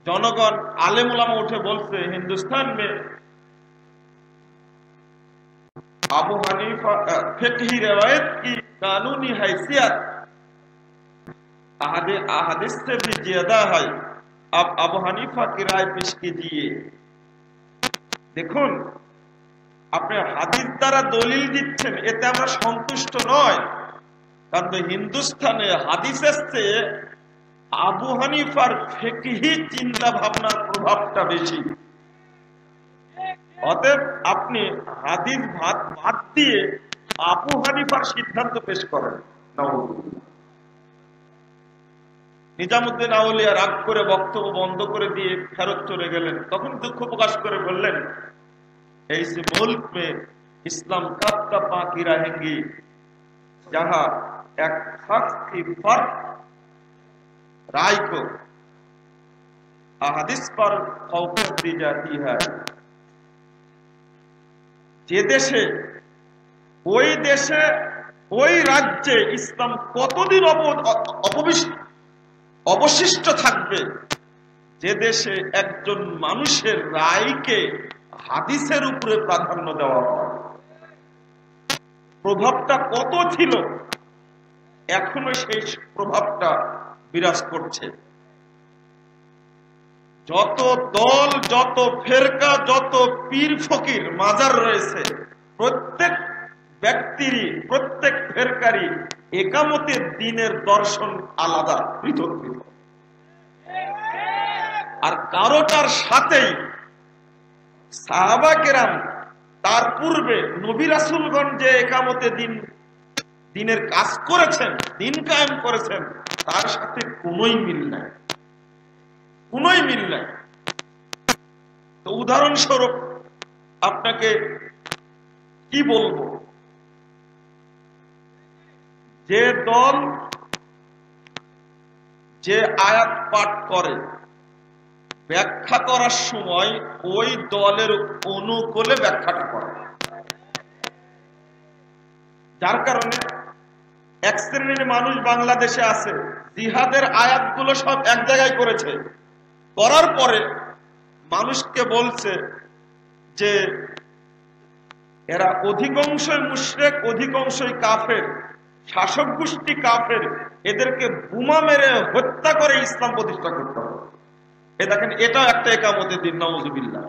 जनगण आलेम उलामा उठे बोलते हिंदुस्तान में अबू हनीफा फिक्ही रिवायत की कानूनी हैसियत अहादीस से भी ज्यादा है। अब अबू हनीफा की राय पेश कीजिए। देखुन আপনি হাদিস দ্বারা দলিল দিচ্ছেন, এতে আমরা সন্তুষ্ট নয়, কারণ হিন্দুস্তানে হাদিসের চেয়ে আবু হানিফার ফিকহি চিন্তা ভাবনার প্রভাবটা বেশি। অতএব আপনি হাদিস বাদ দিয়ে আবু হানিফার সিদ্ধান্ত পেশ করেন। নিজামুদ্দিন আউলিয়া রাগ করে বক্তব্য বন্ধ করে দিয়ে ফেরত চলে গেলেন। তখন দুঃখ প্রকাশ করে বললেন, ऐसे मुल्क में इस्लाम कब तक बाकी रहेंगी जहां एक शख्स की फर्क राय को अहादीस पर फौकत दी जाती है। যে দেশে ওই রাজ্যে ইসলাম কতদিন অবশিষ্ট থাকবে, যে দেশে একজন মানুষের রায়কে হাদিসের উপরে প্রাধান্য দেওয়া হয়। প্রভাবটা কত ছিল, এখনো সেই প্রভাবটা বিরাজ করছে। যত দল, যত ফেরকা, যত পীর ফকির মাজার রয়েছে, প্রত্যেক ব্যক্তিরই, প্রত্যেক ফেরকারই একামতের দিনের দর্শন আলাদা, পৃথক পৃথক। আর কারোটার সাথেই সাহাবা কেরাম তার পূর্বে নবী রাসূলগণ যে একামতে দিনের কাজ করেছেন, দিন কায়েম করেছেন, তার সাথে কোনোই মিল নাই, কোনোই মিল নাই। তো উদাহরণস্বরূপ আপনাকে কি বলবো, যে দল যে আয়াত পাঠ করে ব্যাখ্যা করার সময় ওই দলের অনুকূলে ব্যাখ্যাটা করে, যার কারণে এক শ্রেণীর মানুষ বাংলাদেশে আছে, জিহাদের আয়াতগুলো সব এক জায়গায় করেছে, করার পরে মানুষকে বলছে যে এরা অধিকাংশই মুশরিক, অধিকাংশই কাফের, শাসক গোষ্ঠী কাফের, এদেরকে বোমা মেরে হত্যা করে ইসলাম প্রতিষ্ঠা করতে হবে। দেখেন, এটাও একটা একামতের দিন, নাউজুবিল্লাহ।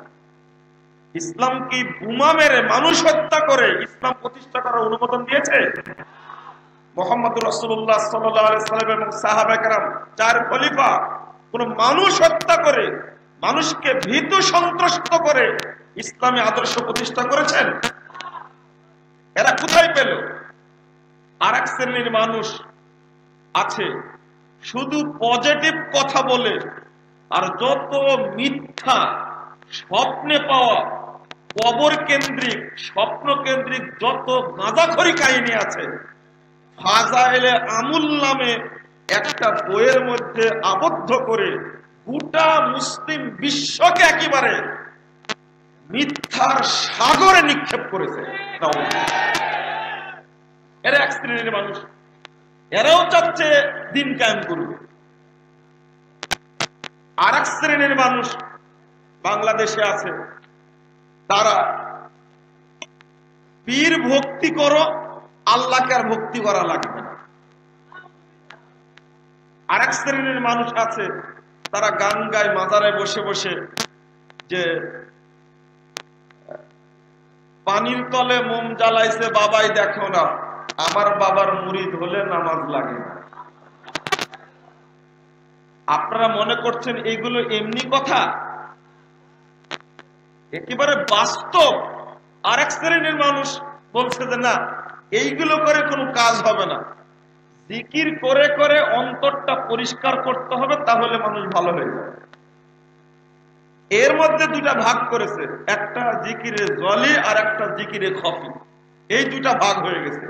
ইসলাম কি বোমা মেরে মানুষ হত্যা করে ইসলাম প্রতিষ্ঠা করার অনুমোদন দিয়েছে? মুহাম্মদুর রাসূলুল্লাহ সাল্লাল্লাহু আলাইহি সাল্লাম এবং সাহাবায়ে কেরাম, চার খলিফা, কোন মানুষ হত্যা করে, মানুষকে ভীত সন্ত্রস্ত করে ইসলামী আদর্শ প্রতিষ্ঠা করেছেন? এরা কোথায় পেল? আর এক শ্রেণীর মানুষ আছে শুধু পজিটিভ কথা বলে, আর যত মিথ্যা স্বপ্নে পাওয়া, কবর কেন্দ্রিক, স্বপ্ন কেন্দ্রিক যত গাঁজাখড়ি কাহিনী আছে, ফাজাইলে আমুল নামে একটা বইয়ের মধ্যে আবদ্ধ করে গোটা মুসলিম বিশ্বকে একেবারে মিথ্যার সাগরে নিক্ষেপ করেছে। এরা এক শ্রেণীর মানুষ, এরাও চাচ্ছে দিন কায়েম করবে। আর এক শ্রেণীর মানুষ বাংলাদেশে আছে, তারা পীর ভক্তি করো, আল্লাহকে আর ভক্তি করা লাগবে না। আর এক শ্রেণীর মানুষ আছে, তারা গান গায় মাজারে বসে বসে, যে পানির তলে মোম জ্বালাইছে বাবাই দেখো না, আমার বাবার মুরিদ হলে নামাজ লাগে না। আপনারা মনে করছেন এগুলো এমনি কথা? একেবারে বাস্তব। আর এক শ্রেণীর মানুষ বলছে যে না, এইগুলো করে কোনো কাজ হবে না, জিকির করে করে অন্তরটা পরিষ্কার করতে হবে, তাহলে মানুষ ভালো হয়ে যাবে। এর মধ্যে দুটা ভাগ করেছে, একটা জিকিরে জলি আর একটা জিকিরে খফি। এই দুটা ভাগ হয়ে গেছে।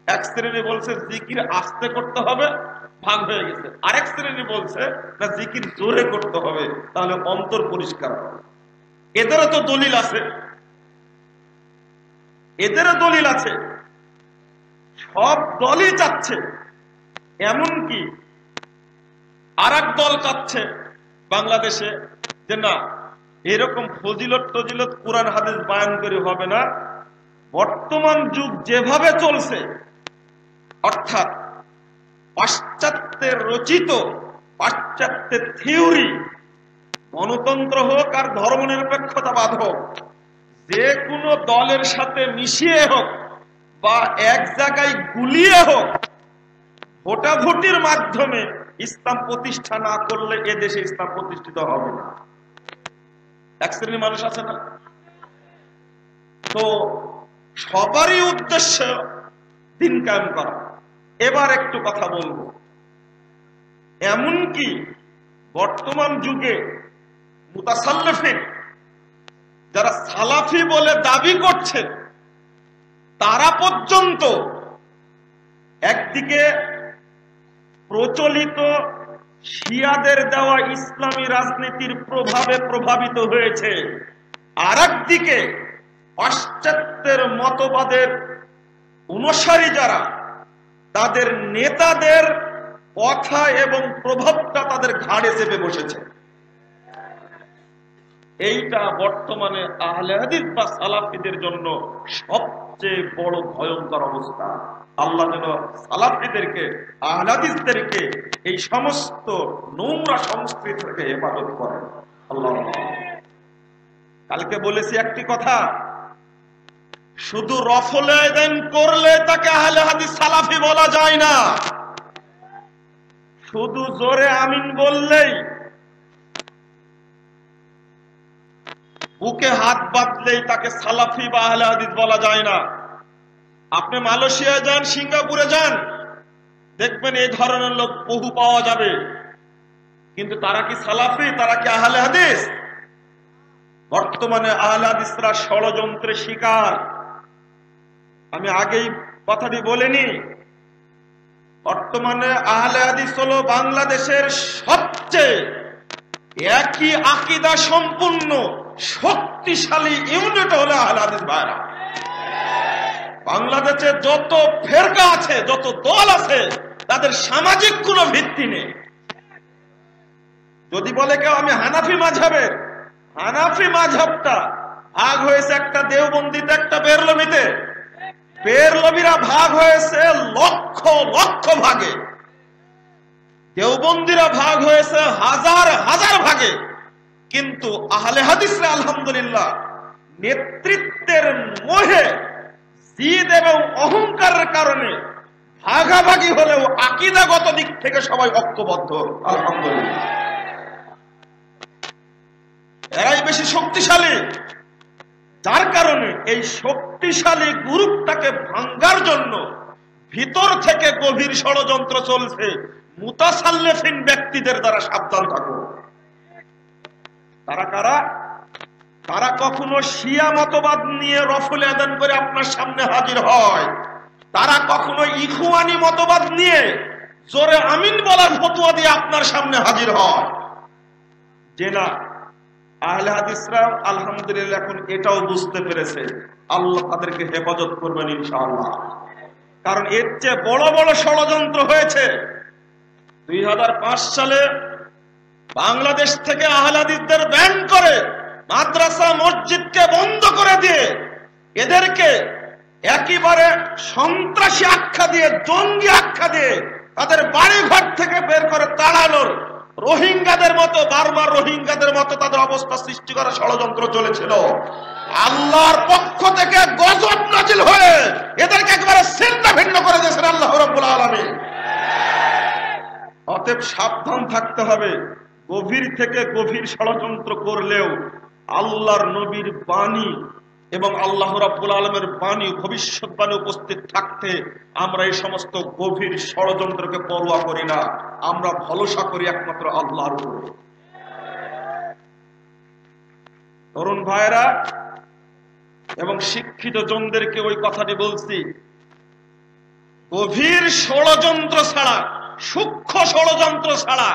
এক শ্রেণী বলছে জিকির আস্তে করতে হবে, ভাগ হয়ে গেছে। আরেক শ্রেণী বলছে না, জিকির জোরে করতে হবে, তাহলে অন্তর পরিষ্কার হবে। এদেরও তো দলিল আছে, এদেরও দলিল আছে। সব দলই চাচ্ছে, এমনকি আর এক দল চাচ্ছে বাংলাদেশে যে না এরকম ফজিলত টজিলত কোরআন হাদিস বায়ান করে হবে না, বর্তমান যুগ যেভাবে চলছে, অর্থাৎ পাশ্চাত্যের রচিত পাশ্চাত্যের থিওরি, গণতন্ত্র হোক আর ধর্মনিরপেক্ষতাবাদ হোক, যে কোনো দলের সাথে মিশিয়ে হোক বা এক জায়গায় গুলিয়ে হোক, ভোটাভুটির মাধ্যমে ইসলাম প্রতিষ্ঠা না করলে এ দেশে ইসলাম প্রতিষ্ঠিত হবে না। এক শ্রেণীর মানুষ আছে না? তো সবারই উদ্দেশ্য দিন কায়েম করা। এবার একটু কথা বলবো, এমনকি বর্তমান যুগে মুতাসাল্লিফিন যারা সালাফি বলে দাবি করছে, তারা পর্যন্ত একদিকে প্রচলিত শিয়াদের দেওয়া ইসলামী রাজনীতির প্রভাবে প্রভাবিত হয়েছে, আর একদিকে পাশ্চাত্যের মতবাদের অনুসারী যারা, তাদের নেতাদের কথা এবং প্রভাবটা তাদের ঘাড়ে চেপে বসেছে। এইটা বর্তমানে আহলে হাদিস বা সালাফিদের জন্য সবচেয়ে বড় ভয়ঙ্কর অবস্থা। আল্লাহ যেন সালাফিদেরকে, আহলে হাদিসদেরকে এই সমস্ত নোংরা সংস্কৃতি থেকে হেফাজত করেন। আল্লাহ। কালকে বলেছি একটি কথা, শুধু রফল আযান করলে তাকে আহলে হাদিস সালাফি বলা যায় না, শুধু জোরে আমিন বললেই, বুকে হাত বাঁধলেই তাকে সালাফি বা আহলে হাদিস বলা যায় না। আপনি মালয়েশিয়া যান, সিঙ্গাপুরে যান, দেখবেন এই ধরনের লোক বহু পাওয়া যাবে, কিন্তু তারা কি সালাফি? তারা কি আহলে হাদিস? বর্তমানে আহলে হাদিসরা ষড়যন্ত্রের শিকার। আমি আগেই কথাটি বলিনি, বর্তমানে আহলে হাদিস হলো বাংলাদেশের সবচেয়ে একই আকীদা সম্পূর্ণ শক্তিশালী ইউনিট হলো আহলে হাদিস ভাইরা। বাংলাদেশে যত ফেরকা আছে, যত দল আছে, তাদের সামাজিক কোনো ভিত্তি নেই। যদি বলে কেউ আমি হানাফি মাযহাবের, হানাফি মাযহাবটা ভাগ হয়েছে একটা দেওবন্দিতে, একটা বেরলভিতে। বেরলভিরা ভাগ হয়েছে লক্ষ লক্ষ ভাগে, দেওবন্দিরা ভাগ হয়েছে হাজার হাজার ভাগে। কিন্তু আহলে হাদিসরা আলহামদুলিল্লাহ নেতৃত্বের মোহে, জিদ এবং অহংকারের কারণে ভাগাভাগি হলেও আকীদাগত দিক থেকে সবাই ঐক্যবদ্ধ আলহামদুলিল্লাহ। এরাই বেশি শক্তিশালী, যার কারণে এই শক্তিশালী গ্রুপটাকে ভাঙ্গার জন্য ভিতর থেকে গভীর ষড়যন্ত্র চলছে। মুতাসাল্লিফিন ব্যক্তিদের দ্বারা সাবধান থাকো। তারা কারা? তারা কখনো শিয়া মতবাদ নিয়ে রফল আযান করে আপনার সামনে হাজির হয়, তারা কখনো ইখওয়ানি মতবাদ নিয়ে জোরে আমিন বলার ফতোয়া দিয়ে আপনার সামনে হাজির হয়। যে না, আহলে হাদিসরা আলহামদুলিল্লাহ এখন এটাও বুঝতে পেরেছে, আল্লাহ তাদেরকে হেফাজত করবেন ইনশাআল্লাহ। কারণ এর চেয়ে বড় বড় ষড়যন্ত্র হয়েছে। 2005 সালে বাংলাদেশ থেকে আহলে হাদিসদের ব্যান করে মাদ্রাসা মসজিদকে বন্ধ করে দিয়ে এদেরকে একেবারে সন্ত্রাসী আখ্যা দিয়ে, জঙ্গি আখ্যা দিয়ে তাদের বাড়ি ঘর থেকে বের করে তাড়ানোর, রোহিঙ্গাদের মতো, বারবার রোহিঙ্গাদের মতো তাদের অবস্থা সৃষ্টি করার ষড়যন্ত্র চলেছিল। আল্লাহর পক্ষ থেকে গজব নাজিল হয়ে এদেরকে একেবারে ছিন্ন ভিন্ন করে দিয়েছেন আল্লাহ রাব্বুল আলামিন। অতএব সাবধান থাকতে হবে। গভীর থেকে গভীর ষড়যন্ত্র করলেও আল্লাহর নবীর বাণী এবং আল্লাহ রাব্বুল আলামিনের বাণী, ভবিষ্যৎবাণী উপস্থিত থাকতে আমরা এই সমস্ত গভীর ষড়যন্ত্রকে পরোয়া করি না। আমরা ভরসা করি একমাত্র আল্লাহর উপরে। তরুণ ভাইরা এবং শিক্ষিত জনদেরকে ওই কথাটি বলছি, গভীর ষড়যন্ত্র ছাড়া, সূক্ষ্ম ষড়যন্ত্র ছাড়া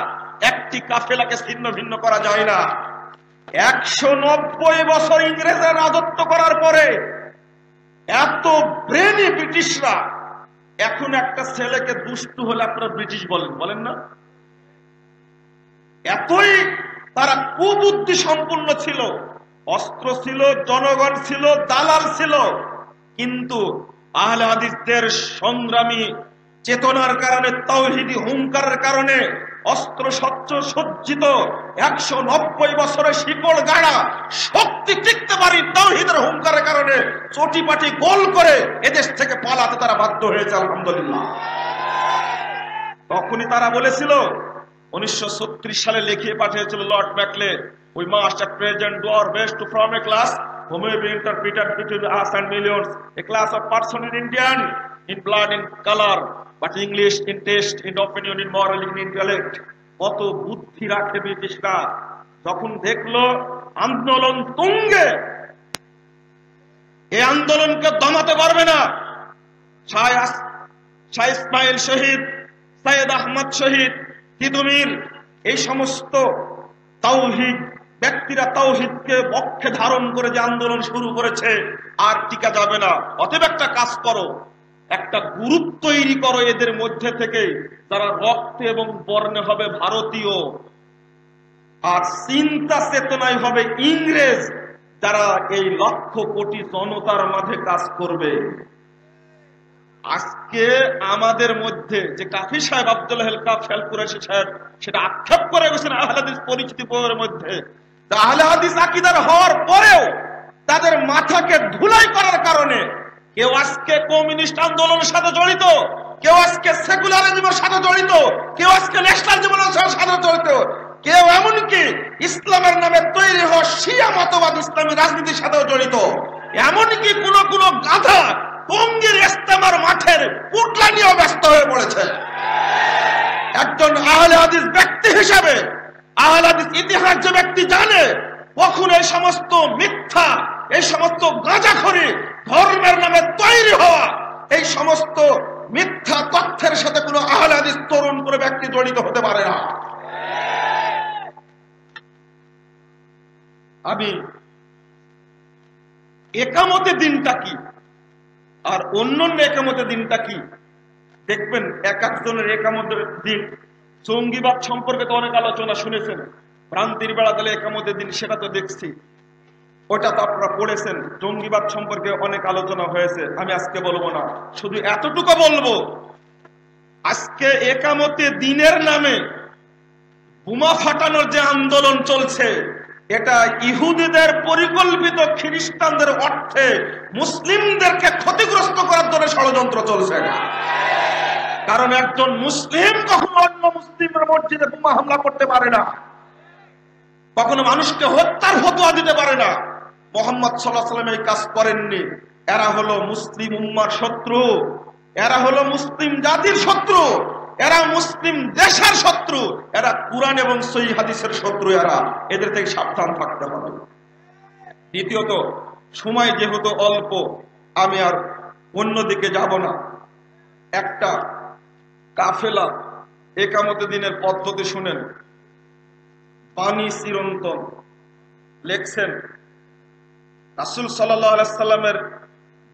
একটি কাফেলাকে ছিন্ন ভিন্ন করা যায় না। 190 বছর ইংরেজরা রাজত্ব করার পরে এত ব্রেনি ব্রিটিশরা, এখন একটা ছেলেকে দুষ্টু হলে আপনারা ব্রিটিশ বলেন, বলেন না? এতই তারা কুবুদ্ধি সম্পূর্ণ ছিল, অস্ত্র ছিল, জনগণ ছিল, দালাল ছিল, কিন্তু আহলে হাদিসদের সংগ্রামী চেতনার কারণে, তাওহীদি হুঙ্কারের কারণে, অস্ত্র শস্ত্র সজ্জিত 190 বছরের শিকড় গাড়া শক্তি টিকতে পারি তাওহীদের হুঙ্কারের কারণে চটিপাটি গোল করে এদেশ থেকে পালাতে তারা বাধ্য হয়েছে। আলহামদুলিল্লাহ। তখনই তারা বলেছিল, 1936 সালে লিখিয়ে পাঠিয়েছিল Lord Macaulay, we must at present do our best to form a class who may be interpreted between us and millions, a class of person in Indian, in blood, in color, but English, in taste, in opinion, in moral, in intellect. কত বুদ্ধি রাখে ব্রিটিশরা। যখন দেখলো আন্দোলন তুঙ্গে, এই আন্দোলনকে দমাতে পারবে না, শাহ ইসমাইল শহীদ, সৈয়দ আহমদ শহীদ, তিতুমির, এই সমস্ত তাওহীদ ব্যক্তিরা তাওহীদকে বক্ষে ধারণ করে যে আন্দোলন শুরু করেছে, আর টিকা যাবে না। অতএব একটা কাজ করো, একটা গ্রুপ তৈরি করো এদের মধ্যে থেকে, যারা রক্তে এবং বর্ণে হবে ভারতীয়, আর চিন্তা চেতনায় হবে ইংরেজ, যারা এই লক্ষ কোটি জনতার মাঝে কাজ করবে। আজকে আমাদের মধ্যে যে কাফি সাহেব আব্দুল হেল কুরাইশি সাহেব সেটা আক্ষেপ করে গেছেন আহলে হাদিস পরিচিতি বইয়ের মধ্যে, আহলে হাদিস আকীদার হওয়ার পরেও তাদের মাথাকে ধুলাই করার কারণে কেউ আজকে কমিউনিস্ট আন্দোলনের সাথে জড়িত, কেউ আজকে সেকুলারিজমের সাথে জড়িত, কেউ আজকে ন্যাশনালিজমের সাথে জড়িত, কেউ এমনকি ইসলামের নামে তৈরি হওয়া শিয়া মতবাদ ইসলামী রাজনীতির সাথেও জড়িত। এমনকি কোন কোন গাধা টঙ্গীর ইস্তেমার মাঠের পুটলা নিয়েও ব্যস্ত হয়ে পড়েছে। একজন আহলে হাদিস ব্যক্তি হিসাবে, আহলে হাদিস ইতিহাস যে ব্যক্তি জানে, কখন এই সমস্ত মিথ্যা, এই সমস্ত গাঁজাখড়ি ধর্মের নামে তৈরি হওয়া এই সমস্ত মিথ্যা তথ্যের সাথে কোনো আহলে হাদিস তরুণ করে ব্যক্তি জড়িত হতে পারে না। আমি একামতের দিনটা কি আর অন্যান্য একামতের দিনটা কি দেখবেন। এক একজনের একামতের দিন, জঙ্গিবাদ সম্পর্কে তো অনেক আলোচনা শুনেছেন, ভ্রান্তির বেড়া দিলে একামতের দিন, সেটা তো দেখছি, ওটা তো আপনারা পড়েছেন। জঙ্গিবাদ সম্পর্কে অনেক আলোচনা হয়েছে, আমি আজকে বলবো না, শুধু এতটুকু বলবো, আজকে একামতের দিনের নামে বোমা ফাটানোর যে আন্দোলন চলছে, এটা ইহুদিদের পরিকল্পিত খ্রিস্টানদের অর্থে মুসলিমদেরকে ক্ষতিগ্রস্ত করার জন্য ষড়যন্ত্র চলছে। কারণ একজন মুসলিম কখনো অন্য মুসলিমের মসজিদে বোমা হামলা করতে পারে না, কখনো মানুষকে হত্যার ফতোয়া দিতে পারে না। মুহাম্মদ সাল্লাল্লাহু আলাইহি ওয়াসাল্লাম এই কাজ করেননি। এরা হলো মুসলিম উম্মার শত্রু, এরা হলো মুসলিম জাতির শত্রু, এরা মুসলিম দেশের শত্রু, এরা কুরআন এবং সহিহ হাদিসের শত্রু। এদের থেকে সাবধান থাকতে হবে। দ্বিতীয়ত, সময় যেহেতু অল্প, আমি আর অন্যদিকে যাব না। একটা কাফেলা একামতের দিনের পদ্ধতি শুনেন। বানী চিরন্তন লেখছেন, রাসূল সাল্লাল্লাহু আলাইহি সাল্লামের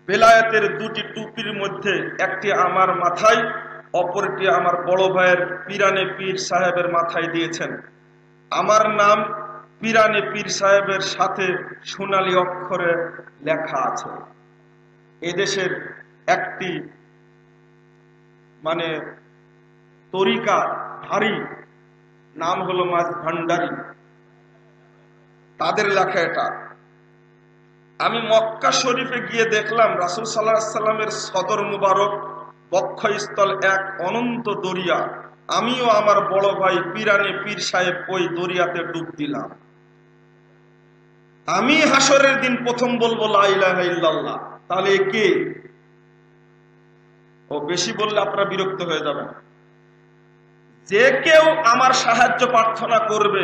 বেলায়েতের দুটি টুপির মধ্যে একটি আমার মাথায়, অপরটি আমার বড় ভাইয়ের পিরানে পীর সাহেবের মাথায় দিয়েছেন। আমার নাম পিরানে পীর সাহেবের সাথে সোনালী অক্ষরে লেখা আছে। এদেশের একটি তরিকা ভারী, নাম হলো মাঝ ভান্ডারী, তাদের লেখা এটা। আমি মক্কা শরীফে গিয়ে দেখলাম রাসূল সাল্লাল্লাহু আলাইহি সাল্লামের সদর মুবারক বক্ষস্থল এক অনন্ত দরিয়া। আমিও আমার বড় ভাই পিরানে পীর সাহেব ওই দরিয়াতে ডুব দিলাম। আমি হাসরের দিন প্রথম বলবো লা ইলাহা ইল্লাল্লাহ। তাহলে কে? ও বেশি বললে আপনারা বিরক্ত হয়ে যাবেন। যে কেউ আমার সাহায্য প্রার্থনা করবে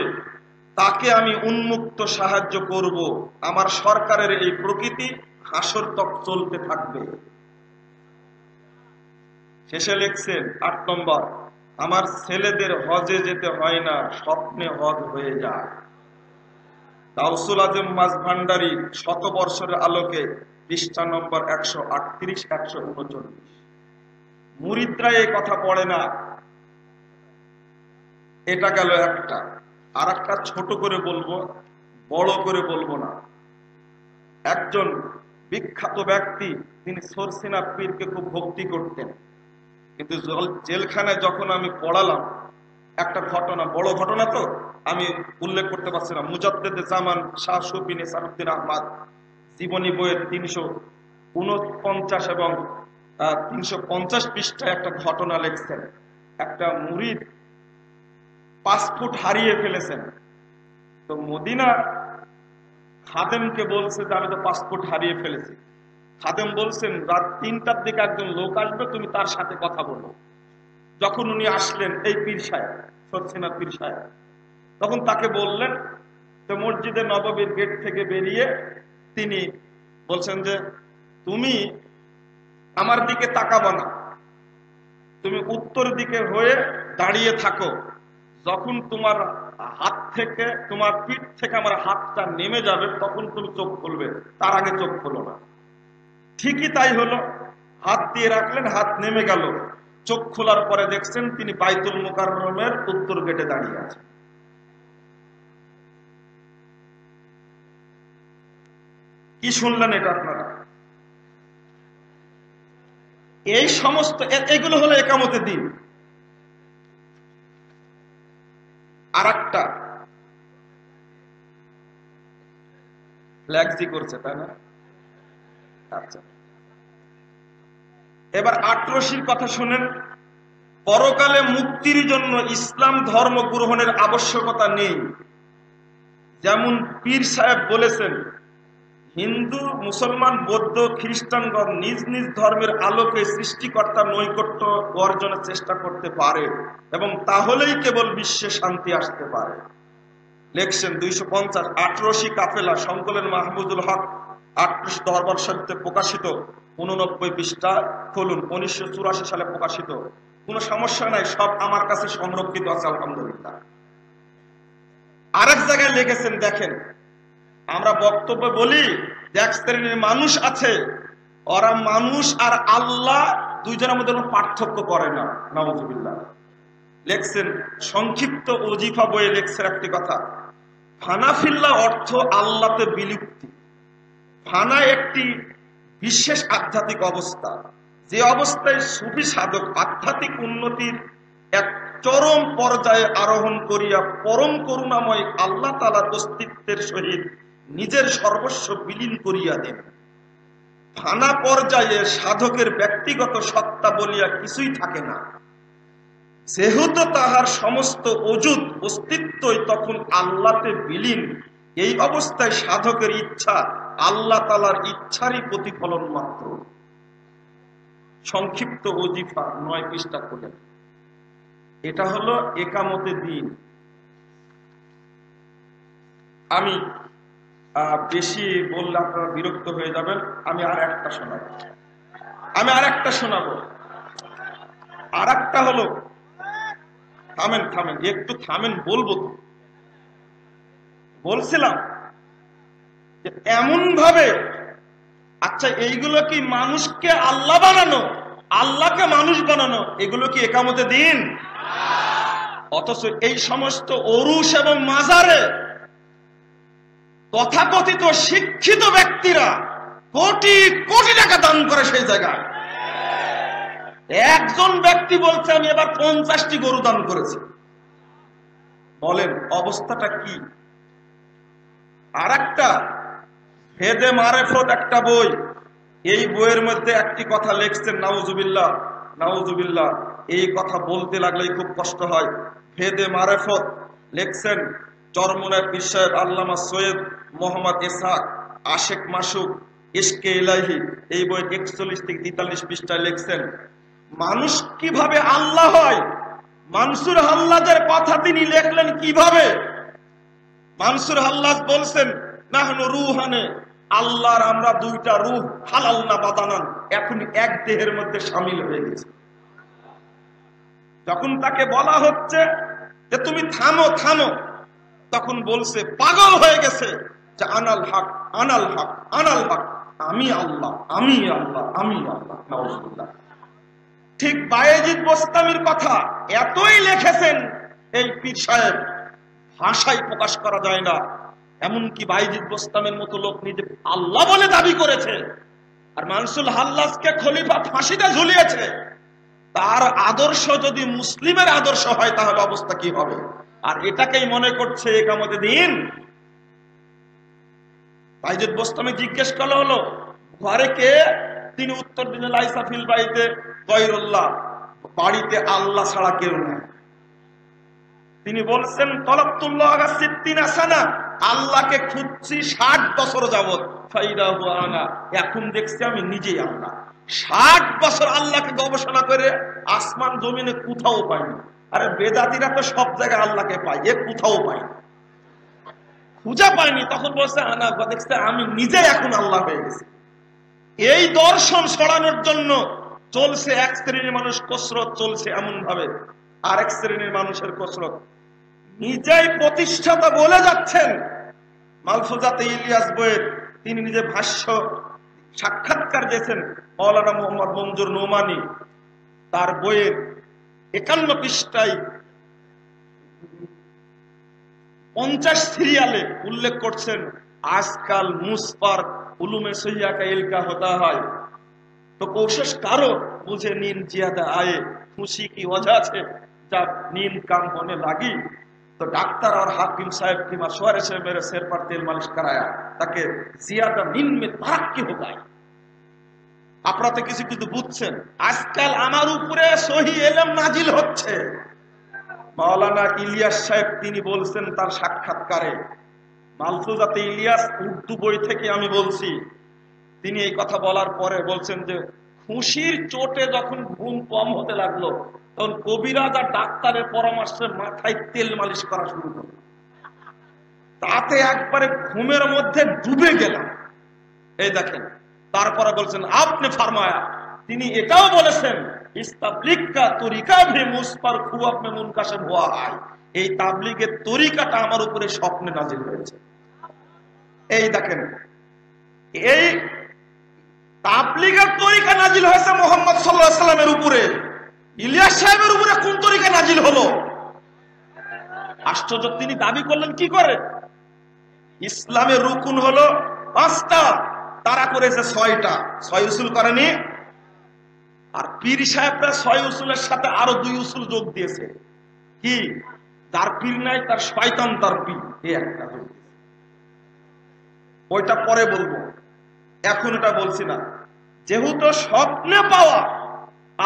তাকে আমি উন্মুক্ত সাহায্য করব। আমার সরকারের এই প্রকৃতি হাসর তক চলতে থাকবে। শেষে লিখছেন 8 নম্বর, আমার ছেলেদের হজে যেতে হয় না, স্বপ্নে হজ হয়ে যায়। গাউসুল আজম মাঝভান্ডারী শতবর্ষের আলোকে, পৃষ্ঠা নম্বর 138-139। মুরিদরা এই কথা পড়ে না। এটা গেল একটা। আর একটা ছোট করে বলবো, বড় করে বলবো না। একজন বিখ্যাত ব্যক্তি, তিনি সরসিনা পীরকে খুব ভক্তি করতেন, কিন্তু জেলখানায় যখন আমি পড়ালাম, একটা ঘটনা, বড় ঘটনা তো আমি উল্লেখ করতে পারছি না, মুজাদ্দেদ জামান শাহ শফি নিসারউদ্দিন আহমদ জীবনী বইয়ের 349 এবং 350 পৃষ্ঠায় একটা ঘটনা লিখছেন। একটা মুরিদ পাসপোর্ট হারিয়ে ফেলেছেন, তো মদিনা খাদেমকে বলছে যে আমি তো পাসপোর্ট হারিয়ে ফেলেছি। খাদেম বলছেন রাত 3টার দিকে একজন লোক আসবে, তুমি তার সাথে কথা বলো। যখন উনি আসলেন, এই পীর সাহেব, সরসিনা পীর সাহেব, তখন তাকে বললেন, তো মসজিদে নববীর গেট থেকে বেরিয়ে তিনি বলছেন যে তুমি আমার দিকে তাকাবো না, তুমি উত্তর দিকে হয়ে দাঁড়িয়ে থাকো, যখন তোমার হাত থেকে, তোমার পিঠ থেকে আমার হাতটা নেমে যাবে তখন তুমি চোখ খুলবে, তার আগে চোখ খুলো না। ঠিকই তাই হলো, হাত দিয়ে রাখলেন, হাত নেমে গেল, চোখ খোলার পরে দেখছেন তিনি বাইতুল মুকাররমের উত্তর গেটে দাঁড়িয়ে আছেন। কি শুনলেন এটা আপনারা? এই সমস্ত এগুলো হলো একামতের দিন। আর একটা ফ্ল্যাক্সি করছে, তাই না? আচ্ছা, এবার আটরশির কথা শুনেন। পরকালে মুক্তির জন্য ইসলাম ধর্ম গ্রহণের আবশ্যকতা নেই। যেমন পীর সাহেব বলেছেন, হিন্দু, মুসলমান, বৌদ্ধ, খ্রিস্টানগণ নিজ নিজ ধর্মের আলোকে সৃষ্টিকর্তার নৈকট্য অর্জনের চেষ্টা করতে পারে এবং তাহলেই কেবল বিশ্বে শান্তি আসতে পারে। লেখছেন 250 আটরশি কাফেলা, সংকলন মাহমুদুল হক, 38 দরবার সাহিত্যে প্রকাশিত, 89 পৃষ্ঠা খুলুন, 1984 সালে প্রকাশিত। কোনো সমস্যা নাই, সব আমার কাছে সংরক্ষিত আছে আলহামদুলিল্লাহ। আরেক জায়গায় লিখেছেন, দেখেন, আমরা বক্তব্য বলি যে এক শ্রেণীর মানুষ আছে, ওরা মানুষ আর আল্লাহ দুইজনের মধ্যে কোনো পার্থক্য করে না, নাউজুবিল্লাহ। লেখছেন সংক্ষিপ্ত ওজিফা বইয়ে লেখছেন একটি কথা, ফানাফিল্লাহ অর্থ আল্লাহতে বিলুপ্তি। ফানা একটি বিশেষ আধ্যাত্মিক অবস্থা, যে অবস্থায় সুফি সাধক আধ্যাত্মিক উন্নতির এক চরম পর্যায়ে আরোহণ করিয়া পরম করুণাময় আল্লাহ তাআলার অস্তিত্বের সহিত নিজের সর্বস্ব বিলীন করিয়া দেন। ফানা পর্যায়ে সাধকের ব্যক্তিগত সত্তা বলিয়া কিছুই থাকে না, যেহেতু তাহার সমস্ত অযুত অস্তিত্বই তখন আল্লাহতে বিলীন। এই অবস্থায় সাধকের ইচ্ছা আল্লাহ তাআলার ইচ্ছারই প্রতিফলন মাত্র। সংক্ষিপ্ত ওজিফা 9 পৃষ্ঠা খোলেন। এটা হলো একামতের দিন। আমি বেশি বললে আপনারা বিরক্ত হয়ে যাবেন, আমি আর একটা শোনাবো। আর একটা হলো, থামেন একটু থামেন, বলবো তো। বলছিলাম যে এমন ভাবে, আচ্ছা এইগুলো কি মানুষকে আল্লাহ বানানো, আল্লাহকে মানুষ বানানো, এগুলো কি একামতের দিন? অথচ এই সমস্ত অরুশ এবং মাজারে তথাকথিত শিক্ষিত ব্যক্তিরা কোটি কোটি টাকা দান করে। সেই জায়গায় একজন ব্যক্তি বলছে আমি এবার 50টি গরু দান করেছি। বলেন অবস্থাটা কি? আর একটা হেদে মারেফত একটা বই, এই বইয়ের মধ্যে একটি কথা লিখছেন, নাউজুবিল্লাহ, এই কথা বলতে লাগলেই খুব কষ্ট হয়। হেদে মারেফত লিখছেন চরমুনায় পীর সাহেব আল্লামা সৈয়দ মোহাম্মদ ইসহাক আশেক মাসুক ইশকে ইলাহি, এই বই 41 থেকে 43 পৃষ্ঠায় লিখছেন মানুষ কিভাবে আল্লাহ হয়। মানসুর হাল্লাজের কথা তিনি লেখলেন কিভাবে। মানসুর হাল্লাজ বলছেন নাহনু রুহানে, আল্লাহর আমরা দুইটা রূহ, হালাল না বাদানান, এখন এক দেহের মধ্যে শামিল হয়ে গেছে। যখন তাকে বলা হচ্ছে যে তুমি থামো, তখন বলছে পাগল হয়ে গেছে যে আনাল হক, আমি আল্লাহ। নাউজুবিল্লাহ। ঠিক বায়েজিদ বোস্তামির কথা এতই লিখেছেন এই পীর সাহেব, ভাষায় প্রকাশ করা যায় না। এমনকি বাইজিদ বোস্তামের মতো লোক নিজে আল্লাহ বলে দাবি করেছে, আর মানসুল হাল্লাজকে খলিফা ফাঁসিতে ঝুলিয়েছে। তার আদর্শ যদি মুসলিমের আদর্শ হয় তাহলে অবস্থা কি হবে? আর এটাকেই মনে করছে একামতে দিন। বাইজিদ বোস্তামি জিজ্ঞেস করা হলো ঘরে কে? তিনি উত্তর দিলেন লাইসা ফিল বাইতে গায়রুল্লাহ, বাড়িতে আল্লাহ ছাড়া কেউ নাই। তিনি বলছেন তলাবতুল্লাহ সিত্তিনা সানা, আল্লাহকে খুঁজছি 60 বছর যাবত, ফাইদা হুয়া আনা, এখন দেখছি আমি নিজেই আল্লাহ। 60 বছর আল্লাহকে গবেষণা করে আসমান জমিনে কোথাও পাইনি। আরে বেদাতিরা তো সব জায়গায় আল্লাহকে পায়, এ কোথাও পায়নি, খুঁজে পায়নি। তখন বলছে আনা, দেখছে আমি নিজে এখন আল্লাহ হয়ে গেছি। এই দর্শন ছড়ানোর জন্য চলছে এক শ্রেণীর মানুষ কসরত, চলছে এমন ভাবে আর এক শ্রেণীর মানুষের কসরত। নিজেই প্রতিষ্ঠাতা বলে যাচ্ছেন মালফুজাতে ইলিয়াস বইয়ের, তিনি নিজে ভাষ্য সাক্ষাৎকার দিয়েছেন মাওলানা মোহাম্মদ মঞ্জুর নোমানী। তার বইয়ের 51 পৃষ্ঠায় 50 সিরিয়ালে উল্লেখ করছেন আজকাল মুসপার উলুমে সহিয়াকা ইলকা হতা হয় তো কোশিশ কারো मुझे नींद ज्यादा आए, खुशी की वजह से जब नींद कम होने लगी तो डॉक्टर और हाकिम साहब की मशवरे से मेरे सिर पर तेल मालिश कराया ताकि ज्यादा नींद में तरक्की हो जाए। আপনারা তো কিছু কিছু বুঝছেন। আজকাল আমার উপরে সহি ইলম নাজিল হচ্ছে। মাওলানা ইলিয়াস সাহেব তিনি বলছেন তার সাক্ষাৎকারে, মালফুজাতে ইলিয়াস উর্দু বই থেকে আমি বলছি, তিনি এই কথা বলার পরে বলছেন যে খুশির চোটে যখন ঘুম কম হতে লাগলো তখন কবিরাজ আর ডাক্তারের পরামর্শে মাথায় তেল মালিশ করা শুরু করলো, তাতে একবারে ঘুমের মধ্যে ডুবে গেলাম। এই দেখেন, তারপরে বলছেন আপনি ফরমায়া, তিনি এটাও বলেছেন ইস তাবলীগ কা তরিকা ভি মুঝ পর খুয়াব মে মুনকাশিফ হুয়া है, এই তাবলীগের তরিকাটা আমার উপরে স্বপ্নে নাজিল হয়েছে। এই দেখেন, এই তাবলীগের তরিকা নাজিল হয়েছে মুহাম্মদ সাল্লাল্লাহু আলাইহি ওয়াসাল্লামের উপরে। ইলিয়াস সাহেবের উপরে কোন তরিকা নাজিল হলো? আশ্চর্য। তিনি দাবি করলেন কি করে? ইসলামের রুকুন হলো 5টা, তারা করেছে 6টা, 6 উসুল করেনি। আর পীর সাহেবরা 6 উসুলের সাথে আরো 2 উসুল যোগ দিয়েছে। কি? যার পীর নাই তার শয়তান তার পীর, এই একটা যোগ দিয়েছে। ওইটা পরে বলবো, এখন এটা বলছি না। যেহেতু স্বপ্নে পাওয়া,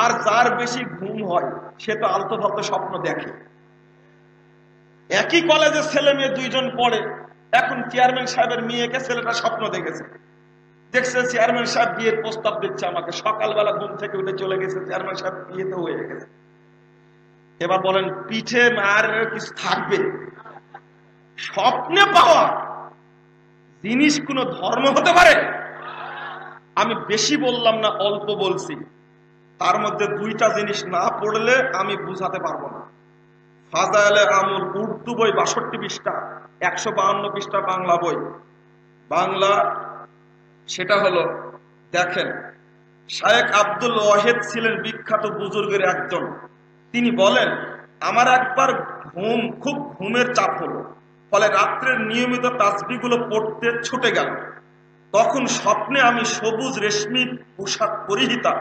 আর যার বেশি ঘুম হয় সে তো আলতো ফালতো স্বপ্ন দেখে। একই কলেজে ছেলে মেয়ে 2 জন পড়ে, এখন চেয়ারম্যান সাহেবের মেয়েকে ছেলেটা স্বপ্ন দেখেছে, দেখছে চেয়ারম্যান সাহেব বিয়ের প্রস্তাব দিচ্ছে আমাকে, সকালবেলা ঘুম থেকে উঠে চলে গেছে, চেয়ারম্যান সাহেব বিয়েতে হয়ে গেছে। এবার বলেন পিঠে আর কিছু থাকবে? স্বপ্নে পাওয়া জিনিস কোন ধর্ম হতে পারে? আমি বেশি বললাম না, অল্প বলছি। তার মধ্যে 2টা জিনিস না পড়লে আমি বুঝাতে পারবো না। ফাজাইলে আমল উর্দু বই 62 পৃষ্ঠা, 152 পৃষ্ঠা বাংলা বই। বাংলা সেটা হলো, দেখেন, শায়েখ আব্দুল ওয়াহিদ ছিলেন বিখ্যাত বুজুর্গের একজন। তিনি বলেন আমার একবার খুব ঘুমের চাপ হলো, ফলে রাত্রের নিয়মিত তাসবিহগুলো পড়তে ছুটে গেল। তখন স্বপ্নে আমি সবুজ রেশমি পোশাক পরিহিতা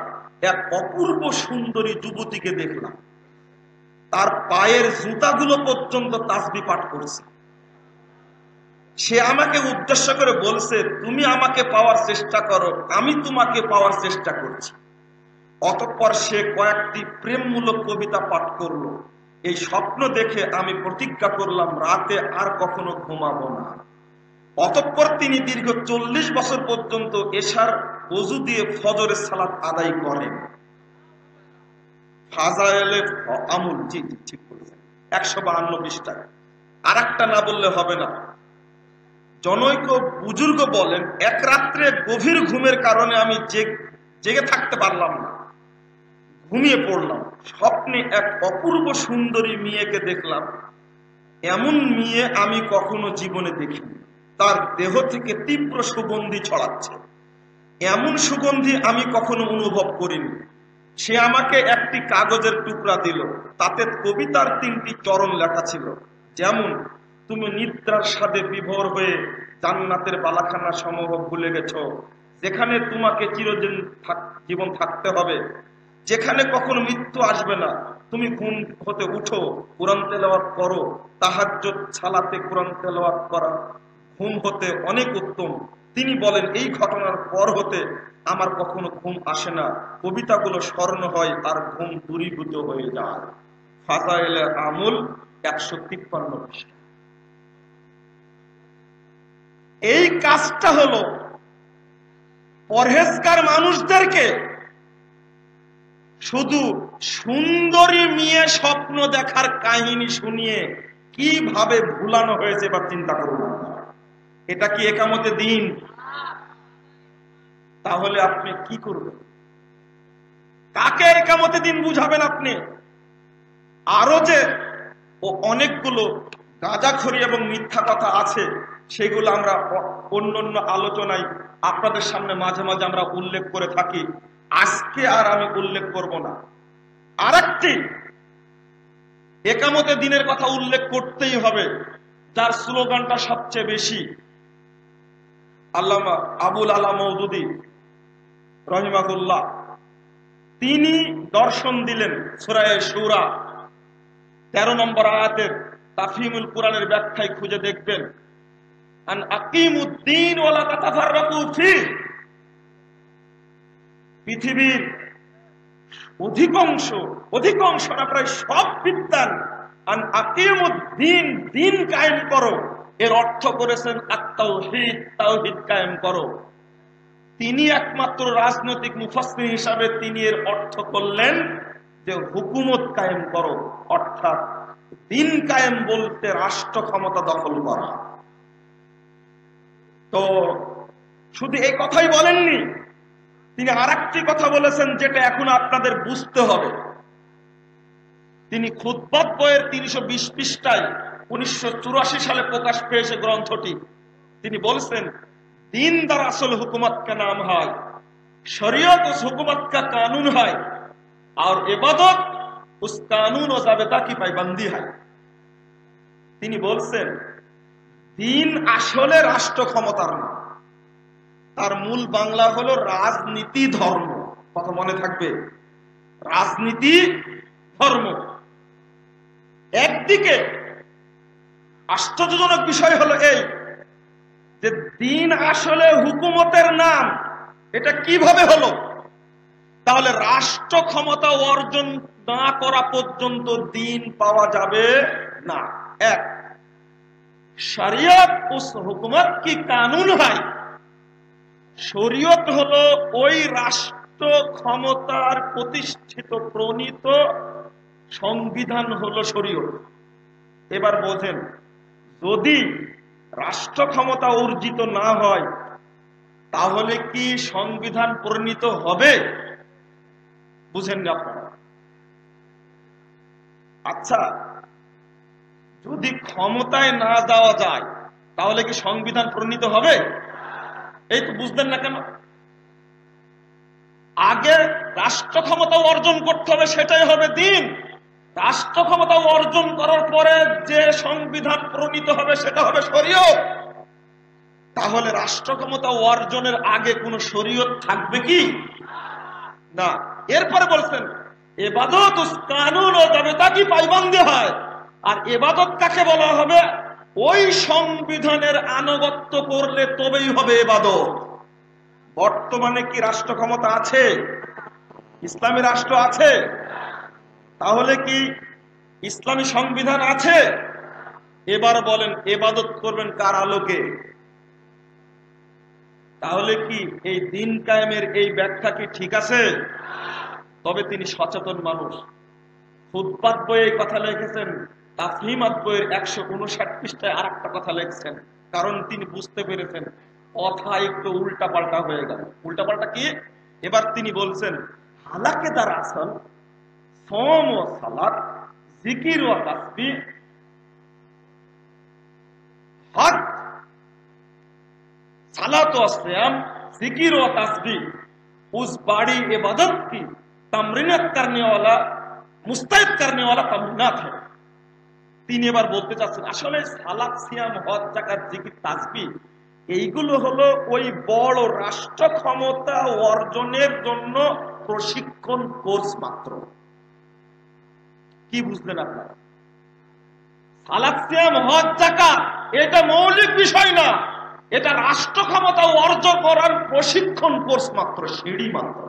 এক অপূর্ব সুন্দরী যুবতীকে দেখলাম। তার পায়ের জুতাগুলো পর্যন্ত তাসবিহ পাঠ করছে। সে আমাকে উদ্দেশ্য করে বলছে তুমি আমাকে পাওয়ার চেষ্টা করো, আমি তোমাকে পাওয়ার চেষ্টা করছি। অতঃপর সে কয়েকটি প্রেমমূলক কবিতা পাঠ করলো। এই স্বপ্ন দেখে আমি প্রতিজ্ঞা করলাম রাতে আর কখনো ঘুমাবো না। অতঃপর তিনি দীর্ঘ 40 বছর পর্যন্ত এশার ওযু দিয়ে ফজরের সালাত আদায় করেন। ফাজাইলে আমল, জি ঠিক বলেছেন, 152 পৃষ্ঠায়। আর একটা না বললে হবে না। জনৈক বুজুর্গ বলেন এক রাত্রে গভীর ঘুমের কারণে আমি জেগে থাকতে পারলাম না, ঘুমিয়ে পড়লাম। স্বপ্নে এক অপূর্ব সুন্দরী মেয়েকে দেখলাম। এমন মেয়ে আমি কখনো জীবনে দেখিনি। তার দেহ থেকে তীব্র সুগন্ধি ছড়াচ্ছে, এমন সুগন্ধি আমি কখনো অনুভব করিনি। সে আমাকে একটি কাগজের টুকরা দিল, তাতে কবিতার 3টি চরণ লেখা ছিল, যেমন তুমি নিদ্রার স্বাদে বিভোর হয়ে জান্নাতের বালাখানা সমূহ ভুলে গেছো, যেখানে তোমাকে চিরদিন জীবন থাকতে হবে, যেখানে কখনো মৃত্যু আসবে না। তুমি ঘুম হতে উঠো, কোরআন তেলাওয়াত করো। তাহাজ্জুদ সালাতে কোরআন তেলাওয়াত করা ঘুম হতে অনেক উত্তম। তিনি বলেন, এই ঘটনার পর হতে আমার কখনো ঘুম আসে না, কবিতাগুলো স্মরণ হয় আর ঘুম দূরীভূত হয়ে যায়। ফাজাইলে আমল 153 পৃষ্ঠা। এই কাজটা হলো পরহেজগার মানুষদেরকে শুধু সুন্দরী মেয়ে স্বপ্ন দেখার কাহিনী শুনিয়ে কিভাবে ভুলানো হয়েছে এবার চিন্তা করুন। এটা কি একামতে দিন? তাহলে আপনি কি করবেন? কাকে একামতে দিন বুঝাবেন আপনি? আরো যে অনেকগুলো গাঁজাখড়ি এবং মিথ্যা কথা আছে, সেগুলো আমরা অন্য আলোচনায় আপনাদের সামনে মাঝে মাঝে আমরা উল্লেখ করে থাকি। আজকে আর আমি উল্লেখ করব না। আরেকটি একামতে দিনের কথা উল্লেখ করতেই হবে, যার স্লোগানটা সবচেয়ে বেশি। আল্লামা আবুল আলা মওদুদী রহিমাহুল্লাহ তিনি দর্শন দিলেন সূরা শুরা 13 নম্বর আয়াতের তাফহিমুল কুরআনের ব্যাখ্যায় খুঁজে দেখবেন, আন আকিমুদ্দিন ওয়া লা তাতাফাররাকু ফিহি। পৃথিবীর অধিকাংশ না প্রায় সব বিদ্বান আন আকিমুদ্দিন, দিন কায়েম করো, এর অর্থ করেছেন আত-তাওহীদ, তাওহীদ কায়েম করো। তিনি একমাত্র রাজনৈতিক মুফাসসির হিসাবে তিনি এর অর্থ করলেন যে হুকুমত কায়েম করো, অর্থাৎ দিন কায়েম বলতে রাষ্ট্র ক্ষমতা দখল করা। তো শুধু এই কথাই বলেননি, তিনি আরেকটি কথা বলেছেন যেটা এখন আপনাদের বুঝতে হবে। তিনি খুতবাত বইয়ের 320 পৃষ্ঠায় 1984 সালে প্রকাশ পেয়েছে গ্রন্থটি। তিনি বলছেন, दिन दर असल हुकूमत का नाम है, शरीयत उस हुकूमत का कानून है और इबादत उस कानून और ज़ाबिता की पाबंदी है। তিনি বলছেন, দিন আসলে রাষ্ট্র ক্ষমতার নাম, তার মূল বাংলা হলো রাজনীতি ধর্ম। কথা মনে থাকবে, রাজনীতি ধর্ম। একদিকে আশ্চর্যজনক বিষয় হলো এই যে দিন আসলে হুকুমতের নাম। এটা কিভাবে হলো? তাহলে রাষ্ট্র ক্ষমতা অর্জন না করা পর্যন্ত দিন পাওয়া যাবে না। এক, শরিয়ত উস হুকুমত কি কানুন হয়, শরীয়ত হলো ওই রাষ্ট্র ক্ষমতার প্রতিষ্ঠিত প্রণীত সংবিধান হলো শরীয়ত। এবার বোঝেন, যদি রাষ্ট্র ক্ষমতা অর্জিত না হয় তাহলে কি সংবিধান প্রণীত হবে? বুঝেন না আপনারা? আচ্ছা, যদি ক্ষমতায় না যাওয়া যায় তাহলে কি সংবিধান প্রণীত হবে? এই তো বুঝলেন না কেন? আগে রাষ্ট্র ক্ষমতা অর্জন করতে হবে, সেটাই হবে দিন। রাষ্ট্র ক্ষমতা অর্জন করার পরে যে সংবিধান প্রণীত হবে সেটা হবে শরীয়ত। তাহলে রাষ্ট্র ক্ষমতা অর্জনের আগে কোন শরীয়ত থাকবে কি? না। এরপরে বলছেন, ইবাদত উস কানুন ও যাবিতা কি পাবন্দি হয়। আর ইবাদত কাকে বলা হবে? ওই সংবিধানের আনুগত্য করলে তবেই হবে ইবাদত। বর্তমানে কি রাষ্ট্র ক্ষমতা আছে? ইসলামী রাষ্ট্র আছে? তাহলে কি ইসলামী সংবিধান আছে? এবার বলেন, ইবাদত করবেন কার আলোকে? তাহলে কি এই দিন কায়েমের এই ব্যাখ্যা কি ঠিক আছে? তবে তিনি সচেতন মানুষ। খুতবাত বইয়ে কথা লিখেছেন, তাফহিমাত বইয়ের 159 পৃষ্ঠায় আরেকটা কথা লিখছেন, কারণ তিনি বুঝতে পেরেছেন কথা একটু উল্টা পাল্টা হয়ে গেল। উল্টা পাল্টা কি? এবার তিনি বলছেন, হালাকে দার আসল সোম ও সালাত, জিকির ও তাসবিহ, হজ, सालात और सियाम, जिक्र और तस्बीह उस बड़ी इबादत की तमरीनत करने वाला, मुस्तैद करने वाला तमन्नात है। তিনি এবার বলতে চাচ্ছেন আসলে সালাত, সিয়াম, হজ, যাকাত, জিকির, তাসবিহ এইগুলো হলো ওই বড় রাষ্ট্র ক্ষমতা অর্জনের জন্য প্রশিক্ষণ কোর্স মাত্র। কি বুঝলেন আপনারা? সালাত, সিয়াম, হজ, যাকাত এটা মৌলিক বিষয় না, এটা রাষ্ট্র ক্ষমতা অর্জন করার প্রশিক্ষণ কোর্স মাত্র, সিঁড়ি মাত্র।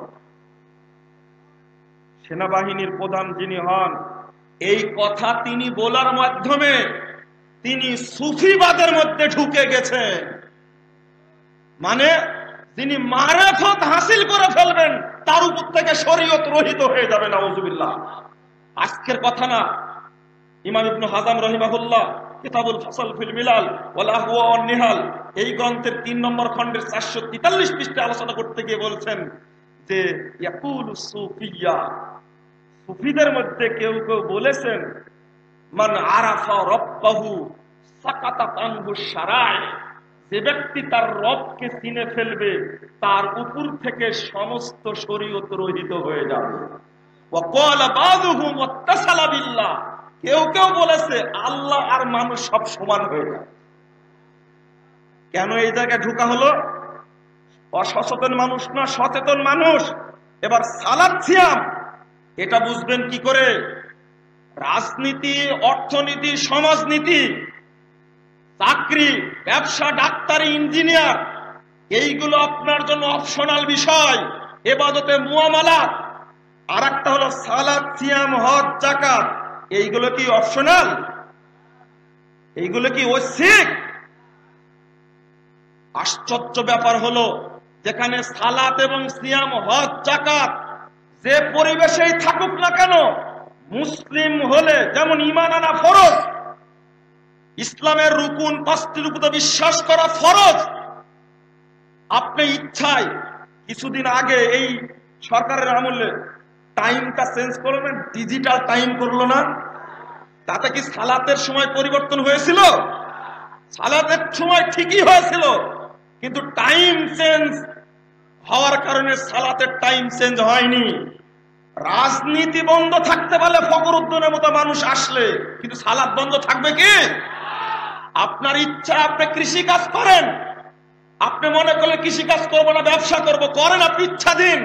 সেনাবাহিনীর প্রধান যিনি হন, এই কথা তিনি বলার মাধ্যমে তিনি সুফিবাদের মধ্যে ঢুকে গেছেন। মানে যিনি মারিফত হাসিল করে ফেলবেন তার উপর থেকে শরীয়ত রহিত হয়ে যাবে, নাউজুবিল্লাহ। আজকের কথা না, ইমাম ইবনে হাজাম রাহিমাহুল্লাহ কিতাবুল ফাসল ফিল মিলাল ওয়াল আহওয়া ওয়ান নিহাল এই গ্রন্থের ৩ নম্বর খণ্ডের ৪৪৩ পৃষ্ঠায় আলোচনা করতে গিয়ে বলছেন যে ইয়াকুলু সুফিয়া, সুফিদের মধ্যে কেউ কেউ বলেছেন, মান আরাফা রাব্বাহু সাকাতাত আনহু শারায়, যে ব্যক্তি তার রবকে চিনে ফেলবে তার উপর থেকে সমস্ত শরীয়ত রহিত হয়ে যাবে। ওয়া ক্বালা বাযুহুম ওয়াত্তাসালা বিল্লাহ, কেউ কেউ বলেছে আল্লাহ আর মানুষ সব সমান হয়ে যায়। কেন এই জায়গায় ঢোকা হলো? অসচেতন মানুষ না, সচেতন মানুষ। এবার সালাত, সিয়াম এটা বুঝবেন কি করে? রাজনীতি, অর্থনীতি, সমাজনীতি, চাকরি, ব্যবসা, ডাক্তারি, ইঞ্জিনিয়ার এইগুলো আপনার জন্য অপশনাল বিষয়, ইবাদতে মুআমালাত। আর একটা হলো সালাত, সিয়াম, হজ, যাকাত, এইগুলো কি অপশনাল? এইগুলো কি ঐচ্ছিক? আশ্চর্য ব্যাপার হলো, যেখানে সালাত এবং সিয়াম, হজ, যাকাত যে পরিবেশেই থাকুক না কেন, মুসলিম হলে যেমন ঈমান আনা ফরজ, ইসলামের রুকুন ৫টির উপর বিশ্বাস করা ফরজ। আপনি ইচ্ছায় কিছুদিন আগে এই সরকারের আমলে টাইমটা চেঞ্জ করবেন, ডিজিটাল টাইম করলো না? তাতে কি সালাতের সময় পরিবর্তন হয়েছিল? সালাতের সময় ঠিকই হয়েছিল, কিন্তু টাইম চেঞ্জ হওয়ার কারণে সালাতের টাইম চেঞ্জ হয়নি। রাজনীতি বন্ধ থাকতে পারলে ফখরুদ্দিনের মতো মানুষ আসলে, কিন্তু সালাত বন্ধ থাকবে কি? আপনার ইচ্ছা আপনি কৃষি কাজ করেন, আপনি মনে করলে কৃষি কাজ করবো না ব্যবসা করব, করেন, আপনি ইচ্ছা দিন।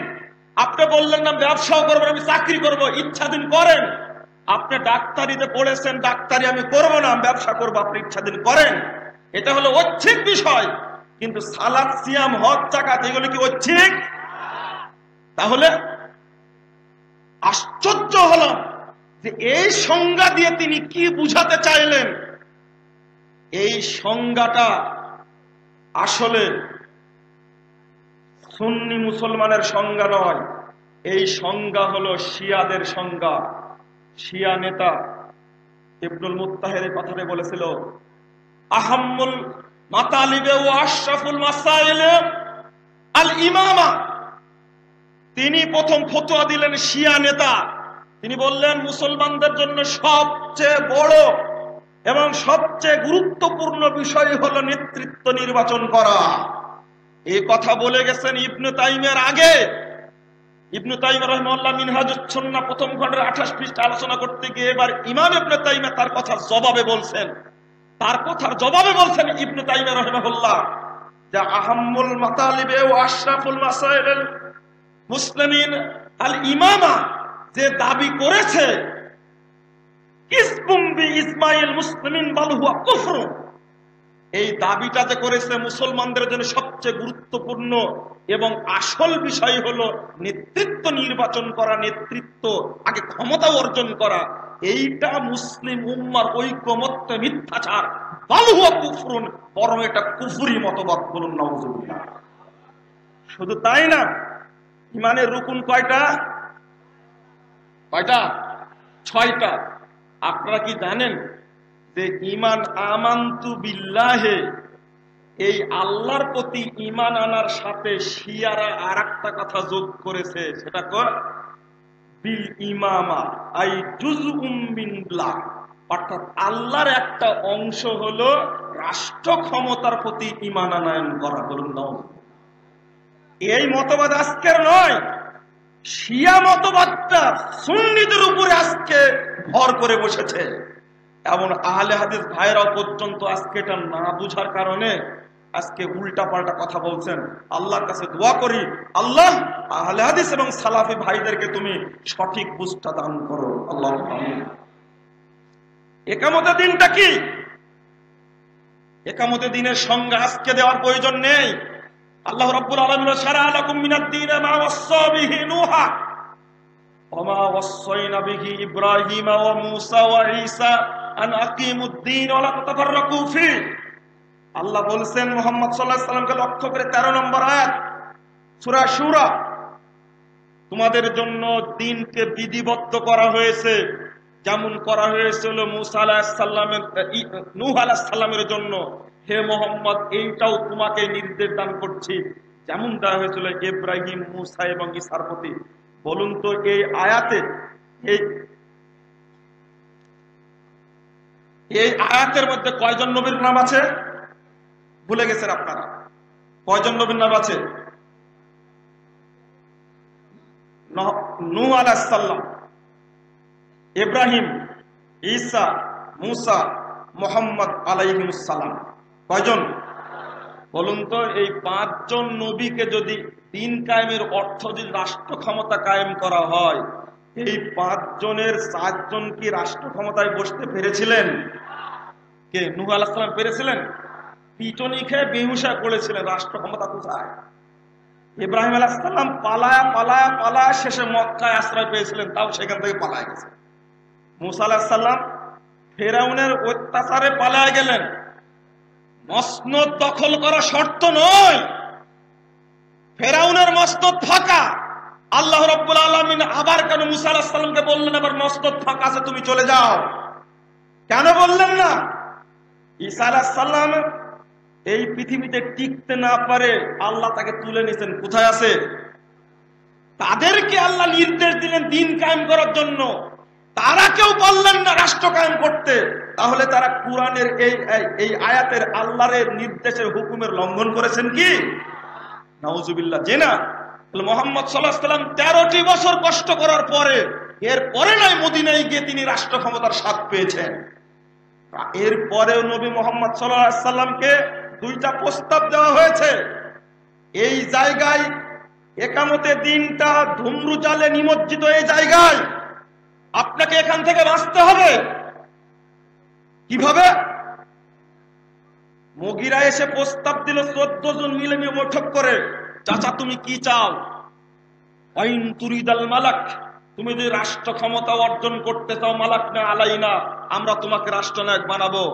আপনি বললেন না ব্যবসাও করবো না, আমি চাকরি করবো, ইচ্ছা দিন করেন। আপনি ডাক্তারিতে পড়েছেন, ডাক্তারি আমি করবো না, ব্যবসা করবো, আপনি ইচ্ছা দিন করেন। এটা হলো ঐচ্ছিক বিষয়। কিন্তু সালাত, সিয়াম, হজ, যাকাত এগুলো কি ঐচ্ছিক? তাহলে আশ্চর্য হলো যে এই সংজ্ঞা দিয়ে তিনি কি বুঝাতে চাইলেন। এই সংজ্ঞাটা আসলে সুন্নি মুসলমানের সংজ্ঞা নয়, এই সংজ্ঞা হলো শিয়াদের সংজ্ঞা। শিয়া নেতা ইবনুল মুত্তাহির এই কথাটা বলেছিল, আহাম্মুল মাতালিবে ও আশরাফুল মাসাইলে আল ইমামা। তিনি প্রথম ফতোয়া দিলেন শিয়া নেতা। তিনি বললেন মুসলমানদের জন্য সবচেয়ে বড় এবং সবচেয়ে গুরুত্বপূর্ণ বিষয় হলো নেতৃত্ব নির্বাচন করা। এই কথা বলে গেছেন ইবনে তাইমিয়ার আগে। ইবনে তাইমিয়া রাহিমাহুল্লাহ মিনহাজুস সুন্নাহ প্রথম খণ্ডের 28 পৃষ্ঠা আলোচনা করতে গিয়ে এবার ইমাম ইবনে তাইমিয়া তার কথার জবাবে বলছেন, ইবনে তাইমিয়া রাহিমাহুল্লাহ যে আহাম্মুল মাতালিবে ওয়া আশরাফুল মাসাইল মুসলিমিন আল ইমামা যে দাবি করেছে, ইসবুম বি ইসমাইল মুসলিমিন বাল হুয়া কুফর, এই দাবিটা যে করেছে মুসলমানদের জন্য সবচেয়ে গুরুত্বপূর্ণ এবং আসল বিষয় হলো নেতৃত্ব নির্বাচন করা, নেতৃত্ব আগে ক্ষমতা অর্জন করা, এইটা মুসলিম উম্মার ঐকমত্য মিথ্যাচার, বাল হুয়া কুফরুন, বরং এটা কুফরি মতবাদ। বলুন নাউজুবিল্লাহ। শুধু তাই না, ইমানের রুকুন কয়টা? 6টা। আপনারা কি জানেন যে ইমান আমানতু বিল্লাহে, এই আল্লাহর প্রতি ইমান আনার সাথে শিয়ারা আর একটা কথা যোগ করেছে, সেটা বিল ইমামা আই জুজউম মিনল্লাহ, অর্থাৎ আল্লাহর একটা অংশ হলো রাষ্ট্র ক্ষমতার প্রতি ইমান আনয়ন করা। বলুন না, এই মতবাদ আজকের নয়, শিয়া মতবাদটা সুন্নিদের উপরে আজকে ভর করে বসেছে। এমন আহলে হাদিস ভাইরাও পর্যন্ত আজকে এটা না বুঝার কারণে আজকে উল্টা পাল্টা কথা বলছেন। আল্লাহর কাছে দোয়া করি, আল্লাহ আহলে হাদিস এবং সালাফি ভাইদেরকে তুমি সঠিক বুঝটা দান করো। আল্লাহ আমিন। একামতের দিনটা কি? একামতের দিনের সংজ্ঞা আজকে দেওয়ার প্রয়োজন নেই। আল্লাহ রাব্বুল আলামিন শারা'a লাকুম মিনাদ দীনি মা ওয়াসসা বিহি নূহা ওয়া মা ওয়াসসাইনা বিহি ইব্রাহিমা ওয়া মূসা ওয়া ঈসা আন আকিমুদ দীন ওয়া লা তাতাফাররাকু ফিহি। আল্লাহ বলেছেন মুহাম্মদ সাল্লাল্লাহু আলাইহি সাল্লামকে লক্ষ্য করে 13 নম্বর আয়াত সূরা শুরা, তোমাদের জন্য দ্বীনকে বিধিবদ্ধ করা হয়েছে যেমন করা হয়েছিল মূসা আলাইহিস সালামের নূহ আলাইহিস সালামের জন্য। হে মুহাম্মদ, এইটাও তোমাকে নির্দেশ দান করছি যেমন দেওয়া হয়েছিল ইব্রাহিম, মূসা এবং ঈসার প্রতি। বলুন তো এই আয়াতে এই আয়াতের মধ্যে কয়জন নবীর নাম আছে? ভুলে গেছেন আপনারা? কয়জন নবীর নাম আছে? নূহ আলাইহিস সালাম, ইব্রাহিম, ঈসা, মূসা, মুহাম্মদ আলাইহিস সালাম। কয়জন? বলুন তো এই 5 জন নবীকে যদি দিন কায়েমের অর্থ যদি রাষ্ট্র ক্ষমতা কায়েম করা হয়, এই 5 জনের 4 জন কি রাষ্ট্র ক্ষমতায় বসতে পেরেছিলেন? কে? নূহ আলাইহিস সালাম পেরেছিলেন? পিটনি খেয়ে বেহুশ হয়ে পড়েছিলেন। রাষ্ট্র ক্ষমতা কোথায়? ইব্রাহিম আলাইহিস সালাম পালায়া পালায়া পালায়া শেষে মক্কায় আশ্রয় পেয়েছিলেন, তাও সেখান থেকে পালায় গেছে। মূসা আলাইহিস সালাম ফেরাউনের অত্যাচারে পালায় গেলেন। মসনদ দখল করা শর্ত নয়, ফেরাউনের মসনদ ফাঁকা। আল্লাহ রাব্বুল আলামিন আবার কেন মূসা আলাইহিস সালামকে বললেন আবার মসনদ ফাঁকা আছে, তুমি চলে যাও? কেন বললেন না? ঈসা আলাইহিস সালাম এই পৃথিবীতে টিকতে না পারে আল্লাহ তাকে তুলে নিয়েছেন। কোথায় আছে? তাদেরকে আল্লাহ নির্দেশ দিলেন দিন কায়েম করার জন্য, তারা কেউ বললেন না রাষ্ট্র কায়েম করতে। তাহলে তারা কোরআনের এই আয়াতের আল্লাহর নির্দেশের হুকুমের লঙ্ঘন করেছেন কি? নাউজুবিল্লাহ, যে না। মুহাম্মদ সাল্লাল্লাহু আলাইহি সাল্লাম 13টি বছর কষ্ট করার পরে এরপরে নয় মদিনায় গিয়ে তিনি রাষ্ট্র ক্ষমতার স্বাদ পেয়েছেন। এরপরেও নবী মুহাম্মদ সাল্লাল্লাহু আলাইহি সাল্লামকে 2টা প্রস্তাব দেওয়া হয়েছে। এই জায়গায় একামতের দিনটা ধূম্রজালে নিমজ্জিত এই জায়গায় আপনাকে এখান থেকে বাঁচতে হবে। কিভাবে? মুগিরা এসে প্রস্তাব দিল 14 জন মিলে নিয়ে বৈঠক করে, চাচা তুমি কি চাও? আইন তুরিদাল মালাক, তুমি যদি রাষ্ট্র ক্ষমতা অর্জন করতে চাও, মালাক না আলাইনা, আমরা তোমাকে রাষ্ট্রনায়ক বানাবো।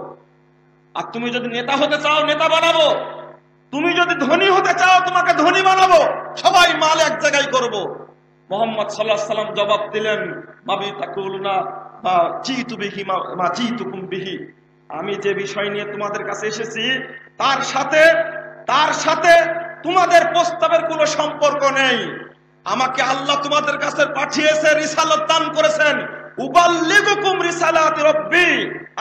আর তুমি যদি নেতা হতে চাও নেতা বানাবো, তুমি যদি ধনী হতে চাও তোমাকে ধনী বানাবো, সবাই মাল এক জায়গায় করব। মুহাম্মদ সাল্লাল্লাহু আলাইহি সাল্লাম জবাব দিলেন, মাবি তাকুলুনা মা জিতু বিহি মা জিতুকুম বিহি, আমি যে বিষয় নিয়ে তোমাদের কাছে এসেছি তার সাথে তোমাদের প্রস্তাবের কোনো সম্পর্ক নেই। আমাকে আল্লাহ তোমাদের কাছে পাঠিয়েছে, রিসালাত দান করেছেন। উবাল্লিগুকুম রিসালাতি রাব্বি,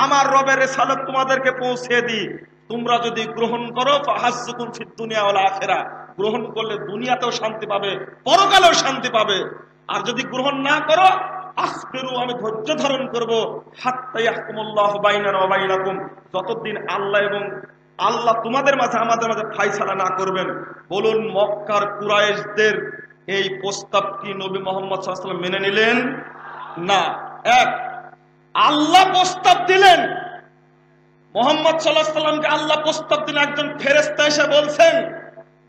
আমার রবের রিসালাত তোমাদেরকে পৌঁছে দিই। তোমরা যদি গ্রহণ করো ফাহাজ্জুকুম ফিদ দুনিয়া ওয়াল আখিরা, গ্রহণ করলে দুনিয়াতেও শান্তি পাবে, পরকালেও শান্তি পাবে। আর যদি গ্রহণ না করো, আসবিরু, আমি ধৈর্য ধারণ করব, হাত্তা ইয়াহকুমুল্লাহু বাইনানা ওয়া বাইনাকুম, যতদিন আল্লাহ তোমাদের মাঝে আমাদের মাঝে ফায়সালা না করবেন। বলুন মক্কার কুরাইশদের এই প্রস্তাব কি নবী মুহাম্মদ সাল্লাল্লাহু আলাইহি ওয়াসাল্লাম মেনে নিলেন? না। এক, আল্লাহ প্রস্তাব দিলেন। মুহাম্মদ সাল্লাল্লাহু আলাইহি ওয়াসাল্লামকে আল্লাহ প্রস্তাব দিলেন। একজন ফেরেশতা এসে বলছেন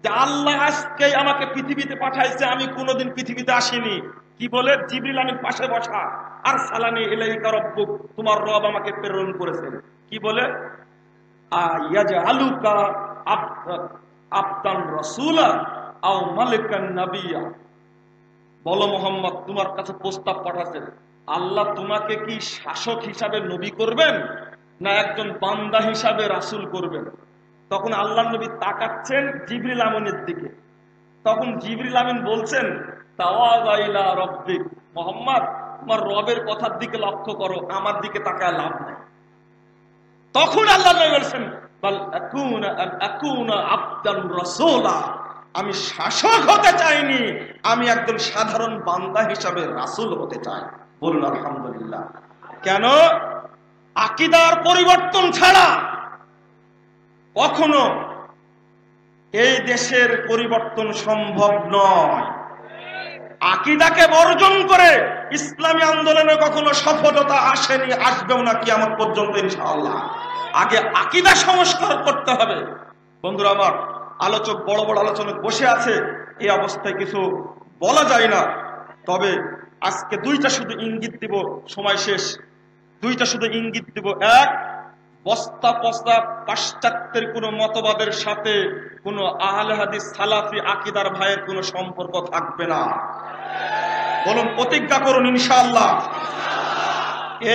যে আল্লাহ আজকে আমাকে পৃথিবীতে পাঠাইছে, আমি কোনোদিন পৃথিবীতে আসিনি। কি বলে? জিবরিল আমিন পাশে বসা, আর সালানি ইলাইকা রাব্বুক, তোমার রব আমাকে প্রেরণ করেছেন। কি বলে? আয়াজআলুকা আবদান রাসূলা আও মালিকান নাবিয়্যা, বলো মুহাম্মদ, তোমার কাছে প্রস্তাব পাঠাচ্ছেন, আল্লাহ তোমাকে কি শাসক হিসাবে নবী করবেন না একজন বান্দা হিসাবে রাসূল করবেন? তখন আল্লাহ নবী তাকাচ্ছেন জিবরিল আমিনের দিকে। তখন জিবরিল আমিন বলছেন, তাওয়াযা ইলা রাব্বিক, মুহাম্মদ তোমার রবের কথার দিকে লক্ষ্য করো, আমার দিকে তাকায় লাভ নাই। তখন আল্লাহ নবী বলছেন, বাল আকুনা আবদান রাসূলা, আমি শাসক হতে চাইনি, আমি একজন সাধারণ বান্দা হিসাবে রাসূল হতে চাই। বলুন আলহামদুলিল্লাহ। কেন? আকীদার পরিবর্তন ছাড়া কখনো এই দেশের পরিবর্তন সম্ভব নয়। আকীদাকে বর্জন করে ইসলামী আন্দোলনে কখনো সফলতা আসেনি, আসবেও না কিয়ামত পর্যন্ত ইনশাআল্লাহ। আগে আকীদা সংস্কার করতে হবে। বন্ধুরা আমার, আলোচক বড় বড় আলোচনা বসে আছে, এই অবস্থায় কিছু বলা যায় না। তবে আজকে দুইটা শুধু ইঙ্গিত দিব, সময় শেষ। দুইটা শুধু ইঙ্গিত দিব। এক, বস্তা পচা পাশ্চাত্যের কোন মতবাদের সাথে কোন আহলে হাদিস সালাফি আকীদার ভাইয়ের কোন সম্পর্ক থাকবে না। বলুন, প্রতিজ্ঞা করুন ইনশাআল্লাহ।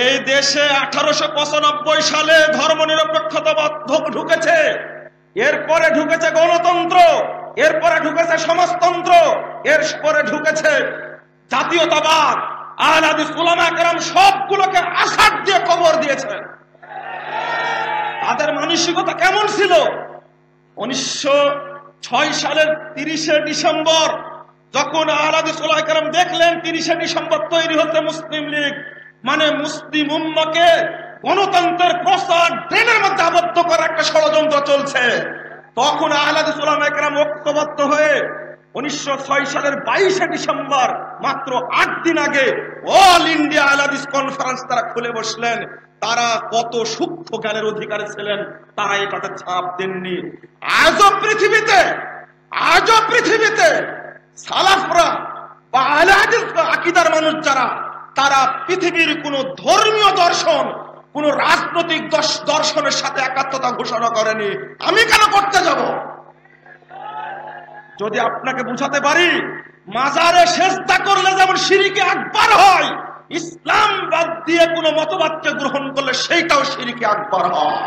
এই দেশে 1895 সালে ধর্মনিরপেক্ষতাবাদ ঢুকেছে, এরপরে ঢুকেছে গণতন্ত্র, এরপরে ঢুকেছে সমাজতন্ত্র, এরপরে ঢুকেছে জাতীয়তাবাদ। আহলে হাদিস উলামা কেরাম সবগুলোকে আছাড় দিয়ে কবর দিয়েছে। তাদের মানসিকতা কেমন ছিল? 1906 সালের 30শে ডিসেম্বর যখন আহলে হাদিস উলামা কেরাম দেখলেন 30শে ডিসেম্বর তৈরি হচ্ছে মুসলিম লীগ, মানে মুসলিম উম্মাহকে গণতন্ত্রের প্রচার ড্রেনের মধ্যে আবদ্ধ করার একটা ষড়যন্ত্র চলছে, তখন আহলে হাদিস উলামা কেরাম ঐক্যবদ্ধ হয়ে 1906 সালের 22শে ডিসেম্বর, মাত্র 8 দিন আগে অল ইন্ডিয়া আহলে হাদিস কনফারেন্স তারা খুলে বসলেন। তারা কত সূক্ষ্ম জ্ঞানের অধিকারী ছিলেন, তারা এটাতে ছাপ দেননি। আজও পৃথিবীতে সালাফরা বা আহলে হাদিস আকীদার মানুষ যারা, তারা পৃথিবীর কোন ধর্মীয় দর্শন, কোন রাজনৈতিক দর্শনের সাথে একাত্মতা ঘোষণা করেনি। আমি কেন করতে যাব? যদি আপনাকে বুঝাতে পারি মাজারে সেজদা করলে যেমন শিরকে আকবার হয়, ইসলাম বাদ দিয়ে কোন মতবাদকে গ্রহণ করলে সেইটাও শিরকে আকবার হয়।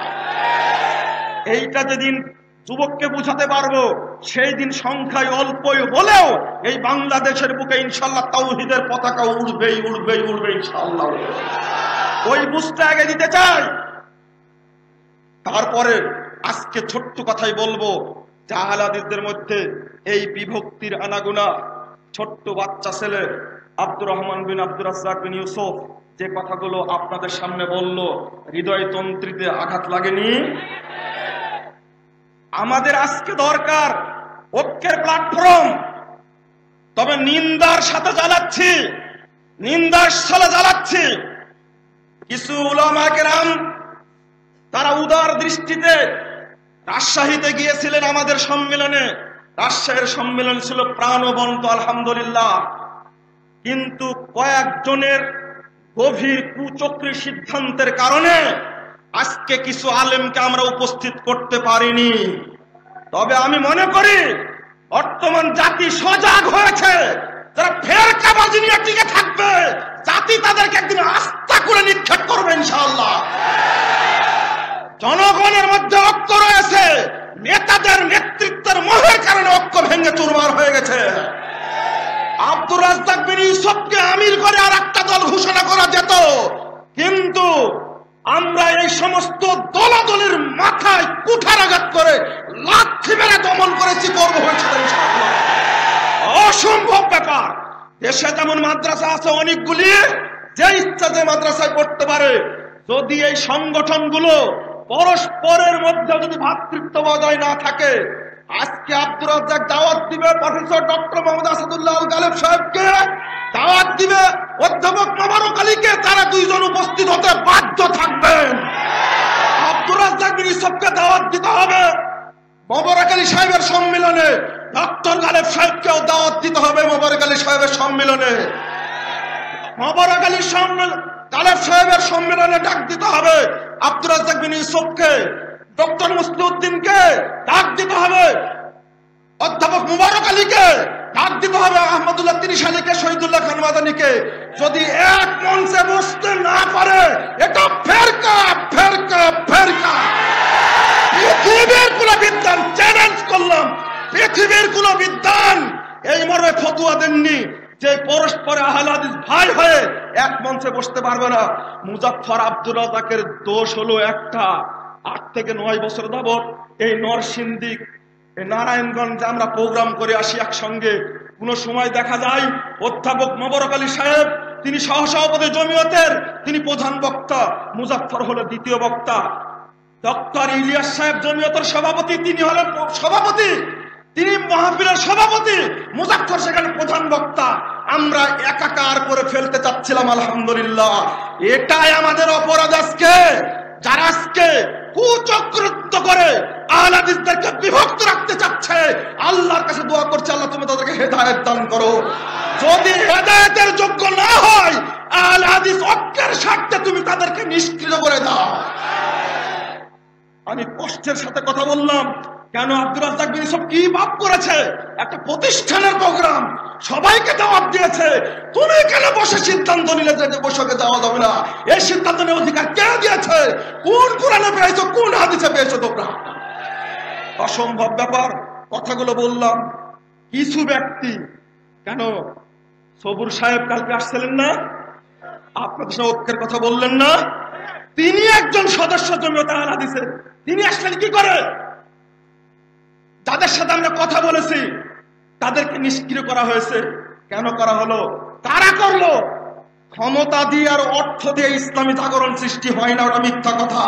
এইটা যেদিন যুবককে বুঝাতে পারবো, সেই দিন সংখ্যায় অল্পই হলেও এই বাংলাদেশের বুকে ইনশাআল্লাহ তাওহীদের পতাকা উড়বেই ইনশাআল্লাহ। ওই বুঝতে আগে দিতে চাই। তারপরে আজকে ছোট্ট কথাই বলবো, আহলে হাদিসদের মধ্যে এই বিভক্তির আনাগোনা। ছোট্ট বাচ্চা ছেলে আব্দুর রহমান বিন আব্দুর রাজ্জাক বিন ইউসুফ যে কথাগুলো আপনাদের সামনে বলল, হৃদয় তন্ত্রীতে আঘাত লাগেনি? আমাদের আজকে দরকার ঐক্যের প্ল্যাটফর্ম। তবে নিন্দার সাথে জ্বালাচ্ছি কিছু উলামা কেরাম, তারা উদার দৃষ্টিতে রাজশাহীতে গিয়েছিলেন আমাদের সম্মেলনে। রাজশাহীর সম্মেলন ছিল প্রাণবন্ত আলহামদুলিল্লাহ, কিন্তু কয়েকজনের গভীর কুচক্রী সিদ্ধান্তের কারণে আজকে কিছু আলেমকে আমরা উপস্থিত করতে পারিনি। তবে আমি মনে করি বর্তমান জাতি সজাগ হয়েছে। যারা ফেরকাবাজি নিয়ে টিকে থাকবে, জাতি তাদেরকে একদিন আস্থা করে নিক্ষেপ করবে ইনশাআল্লাহ। জনগণের মধ্যে ঐক্য রয়েছে, নেতাদের নেতৃত্বের মোহের কারণে ঐক্য ভেঙে চুরমার হয়ে গেছে। আব্দুর রাজ্জাক বিন ইউসুফকে আমির করে আর একটা দল ঘোষণা করা যেত, কিন্তু আমরা এই সমস্ত দলাদলের মাথায় কুঠারাঘাত করে লাথি মেরে দমন করেছি, করব হয়েছে ইনশাআল্লাহ। অসম্ভব ব্যাপার। দেশে যেমন মাদ্রাসা আছে অনেকগুলি, যে ইচ্ছা যে মাদ্রাসায় পড়তে পারে। যদি এই সংগঠনগুলো পরস্পরের মধ্যে যদি ভ্রাতৃত্ব বজায় না থাকে, আজকে আব্দুর রাজ্জাক দাওয়াত দিবে প্রফেসর ডক্টর মোহাম্মদ আসাদুল্লাহ আল গালেব সাহেবকে, দাওয়াত দিবে অধ্যাপক মোবারক আলীকে, তারা দুইজন উপস্থিত হতে বাধ্য থাকবেন। আব্দুর রাজ্জাক বিন ইউসুফকে দাওয়াত দিতে হবে মোবারক আলী সাহেবের সম্মেলনে, ডক্টর গালেব সাহেবকেও দাওয়াত দিতে হবে মোবারক আলী সাহেবের সম্মেলনে। মোবারক আলী গালেব সাহেবের সম্মেলনে ডাক দিতে হবে আব্দুর রাজ্জাক বিন ইউসুফকে, ডক্টর মুসলিউদ্দিনকে ডাক দিতে হবে, অধ্যাপক মোবারক আলীকে ডাক দিতে হবে, আহমদুল্লাহ তিরিশ আলীকে, শহীদুল্লাহ খান মাদানীকে। যদি এক মঞ্চে বসতে না পারে, এটা ফেরকা। পৃথিবীর কোন বিদ্বান, চ্যালেঞ্জ করলাম, পৃথিবীর কোন বিদ্বান এই মর্মে ফতোয়া দেননি যে পরস্পরে আহলে হাদিস ভাই হয়ে এক মঞ্চে বসতে পারবে না। মুজাফফর আব্দুর রাজ্জাকের দোষ হলো একটা, 8 থেকে 9 বছর যাবত এই নরসিংদী, এই নারায়ণগঞ্জে আমরা প্রোগ্রাম করে আসি একসঙ্গে। কোন সময় দেখা যায় অধ্যাপক মোবারক আলী সাহেব তিনি সহসভাপতি জমিয়তের, তিনি প্রধান বক্তা, মুজাফফর হলো দ্বিতীয় বক্তা, ডক্টর ইলিয়াস সাহেব জমিয়তের সভাপতি, তিনি হলেন সভাপতি, তিনি মাহফিলের সভাপতি, মুজাফফর সেখানে প্রধান বক্তা। আমরা একাকার করে ফেলতে চাচ্ছিলাম। আলহামদুলিল্লাহ, এটাই আমাদের অপরাধ। আজকে যারা আজকে কুচক্রান্ত করে আহলে হাদিসদেরকে বিভক্ত রাখতে চাচ্ছে, আল্লাহর কাছে দোয়া করছে, আল্লাহ তুমি তাদেরকে হেদায়েত দান করো। যদি হেদায়েতের যোগ্য না হয়, আহলে হাদিস ঐক্যের স্বার্থে তুমি তাদেরকে নিষ্ক্রিয় করে দাও। আমি কষ্টের সাথে কথা বললাম, কেন আব্দুর রাজ্জাক বিন ইউসুফ কি পাপ করেছে? একটা প্রতিষ্ঠানের প্রোগ্রাম, সবাইকে দাওয়াত দিয়েছে, তুমি কেন বসে সিদ্ধান্ত নিলে যে বসে যাওয়া যাবে না? এই সিদ্ধান্ত নেওয়ার অধিকার কে দিয়েছে? কোন কোরআনে পেয়েছো, কোন হাদিসে পেয়েছো তোমরা? অসম্ভব ব্যাপার। কথাগুলো বললাম। কিছু ব্যক্তি, কেন সবুর সাহেব কালকে আসছিলেন না? আপনাদের সাথে ঐক্যের কথা বললেন না? তিনি একজন সদস্য জমিয়ত আহলে হাদিসের, তিনি আসলেন কি করে? যাদের সাথে আমরা কথা বলেছি তাদেরকে নিষ্ক্রিয় করা হয়েছে। কেন করা হলো? কারা করলো? ক্ষমতা দিয়ে আর অর্থ দিয়ে ইসলামী জাগরণ সৃষ্টি হয় না, ওটা মিথ্যা কথা।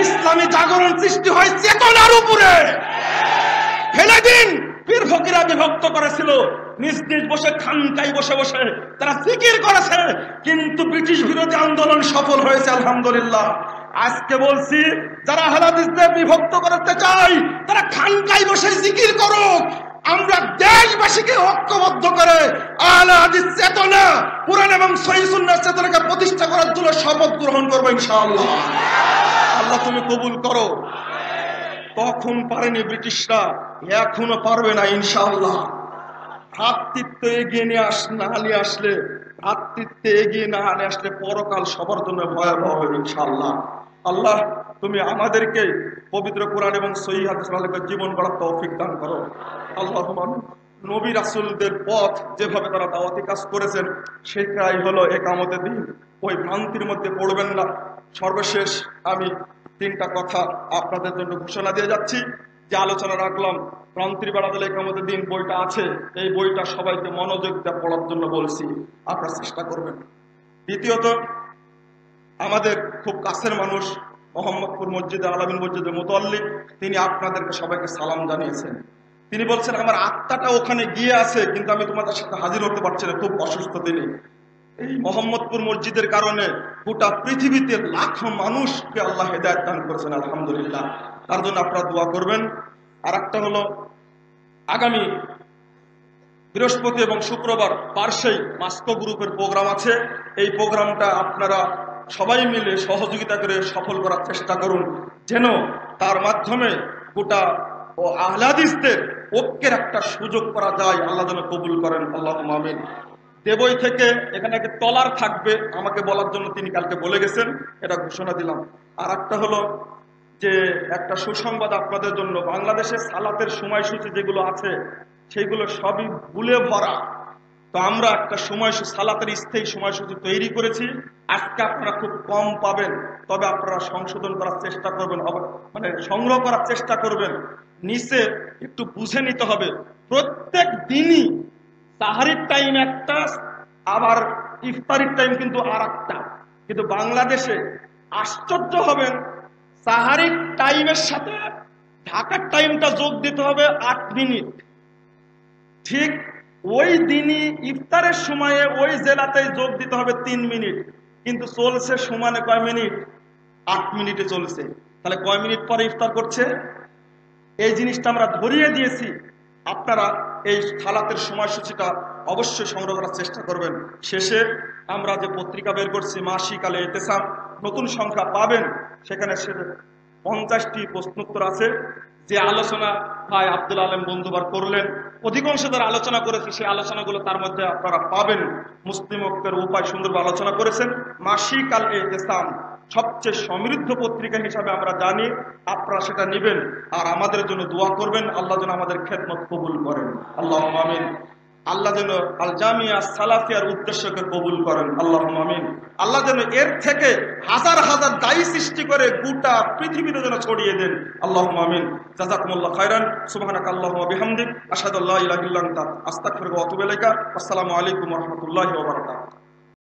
ইসলামী জাগরণ সৃষ্টি হয় চেতনার উপরে। ফেলে দিন, পীর ফকিরা বিভক্ত করেছিল, নিজ নিজ বসে খানকায় বসে বসে তারা জিকির করেছে, কিন্তু ব্রিটিশ বিরোধী আন্দোলন সফল হয়েছে আলহামদুলিল্লাহ। আজকে বলছি, যারা আহলে হাদিসদের বিভক্ত করতে চায় তারা খানকায় বসে জিকির করুক। আমরা দেশবাসীকে ঐক্যবদ্ধ করে আহলে হাদিস চেতনা, কুরআন এবং সহিহ সুন্নাহর চেতনাকে প্রতিষ্ঠা করার জন্য শপথ গ্রহণ করবো ইনশাআল্লাহ। আল্লাহ তুমি কবুল করো। তখন পারেনি ব্রিটিশরা, এখনো পারবে না ইনশাআল্লাহ। ভ্রাতৃত্ব এগিয়ে নিয়ে আসলে, ভ্রাতৃত্ব এগিয়ে না আনে আসলে পরকাল সবার জন্য ভয়াবহ হবে ইনশাআল্লাহ। আল্লাহ তুমি আমাদেরকে পবিত্র কোরআন এবং সহিহ হাদিসের আলোকে জীবন গড়ার তৌফিক দান করো। আল্লাহুম্মা আমিন। নবী রাসূলদের পথ যেভাবে তারা দাওয়াতি কাজ করেছেন সেটাই হলো ইকামতের দিন। ওই ভ্রান্তির মধ্যে পড়বেন না। সর্বশেষ আমি তিনটা কথা আপনাদের জন্য ঘোষণা দিয়ে যাচ্ছি। যে আলোচনা রাখলাম, ভ্রান্তির বেড়া দিলে ইকামতের দিন বইটা আছে, এই বইটা সবাইকে মনোযোগ দিয়ে পড়ার জন্য বলছি, আপনারা চেষ্টা করবেন। দ্বিতীয়ত, আমাদের খুব কাছের মানুষ মোহাম্মদপুর মসজিদে আলামিন মসজিদের মুতাল্লিক, তিনি আপনাদেরকে সবাইকে সালাম জানিয়েছেন। তিনি বলছেন আমার আত্মাটা ওখানে গিয়ে আছে, কিন্তু আমি তোমাদের সাথে হাজির হতে পারছি না, খুব অসুস্থ তিনি। এই মোহাম্মদপুর মসজিদের কারণে গোটা পৃথিবীতে লাখো মানুষকে আল্লাহ হেদায়েত দান করেছেন আলহামদুলিল্লাহ। তার জন্য আপনারা দোয়া করবেন। আর একটা হলো, আগামী বৃহস্পতি এবং শুক্রবার পার্শ্বেই মাস্কো গ্রুপের প্রোগ্রাম আছে। এই প্রোগ্রামটা আপনারা সবাই মিলে সহযোগিতা করে সফল করার চেষ্টা করুন, যেন তার মাধ্যমে গোটা ও আহলে হাদিসদের ঐক্যের একটা সুযোগ করা যায়। আল্লাহ যেন কবুল করেন, আল্লাহুম্মা আমিন। দেবই থেকে এখানে একটা ট্রলার থাকবে, আমাকে বলার জন্য তিনি কালকে বলে গেছেন, এটা ঘোষণা দিলাম। আর একটা হলো যে একটা সুসংবাদ আপনাদের জন্য, বাংলাদেশে সালাতের সময়সূচি যেগুলো আছে সেইগুলো সবই ভুলে ভরা। তো আমরা একটা সালাতের স্থায়ী সময়সূচি তৈরি করেছি। আজকে আপনারা খুব কম পাবেন, তবে আপনারা সংশোধন করার চেষ্টা করবেন, মানে সংগ্রহ করার চেষ্টা করবেন। নিচে একটু বুঝে নিতে হবে, প্রত্যেক দিনই সাহারির টাইম একটা, আবার ইফতারির টাইম কিন্তু আর একটা। কিন্তু বাংলাদেশে আশ্চর্য হবেন, সাহারির টাইমের সাথে ঢাকার টাইমটা যোগ দিতে হবে 8 মিনিট। ঠিক ওই দিনই ইফতারের সময়ে ওই জেলাতেই যোগ দিতে হবে 3 মিনিট, কিন্তু চলছে সমানে কয় মিনিট? 8 মিনিটে চলছে। তাহলে কয় মিনিট পরে ইফতার করছে? এই জিনিসটা আমরা ধরিয়ে দিয়েছি। আপনারা এই সালাতের সময়সূচিটা অবশ্যই সংগ্রহ করার চেষ্টা করবেন। শেষে আমরা যে পত্রিকা বের করছি মাসিক আলে ইতেসাম, নতুন সংখ্যা পাবেন, সেখানে 50টি প্রশ্নোত্তর আছে। যে আলোচনা ভাই আব্দুল আলেম বন্ধুবার করলেন, অধিকাংশ যারা আলোচনা করেছে সেই আলোচনাগুলো তার মধ্যে আপনারা পাবেন। মুসলিম ঐক্যের উপায় সুন্দরভাবে আলোচনা করেছেন। মাসিক আল ইতেসাম সবচেয়ে সমৃদ্ধ পত্রিকা হিসাবে আমরা জানি, আপনারা সেটা নেবেন আর আমাদের জন্য দোয়া করবেন। আল্লাহ যেন আমাদের খেদমত কবুল করেন, আল্লাহুম্মা আমিন। আল্লাহ যেন আল জামিয়া সালাফিয়ার উদ্দেশ্যকে কবুল করেন, আল্লাহুম্মা আমিন। আল্লাহ যেন এর থেকে হাজার হাজার দায়ী সৃষ্টি করে গোটা পৃথিবীতে যেন ছড়িয়ে দেন, আল্লাহুম্মা আমিন। জাযাকুমুল্লাহ খায়রান। সুবহানাকাল্লাহুম্মা ওয়া বিহামদিক, আশহাদু আল্লা ইলাহা ইল্লা আনতা, আস্তাগফিরুকা ওয়া আতুবু ইলাইকা। আসসালামু আলাইকুম ওয়া রাহমাতুল্লাহি ওয়া বারাকাতুহু।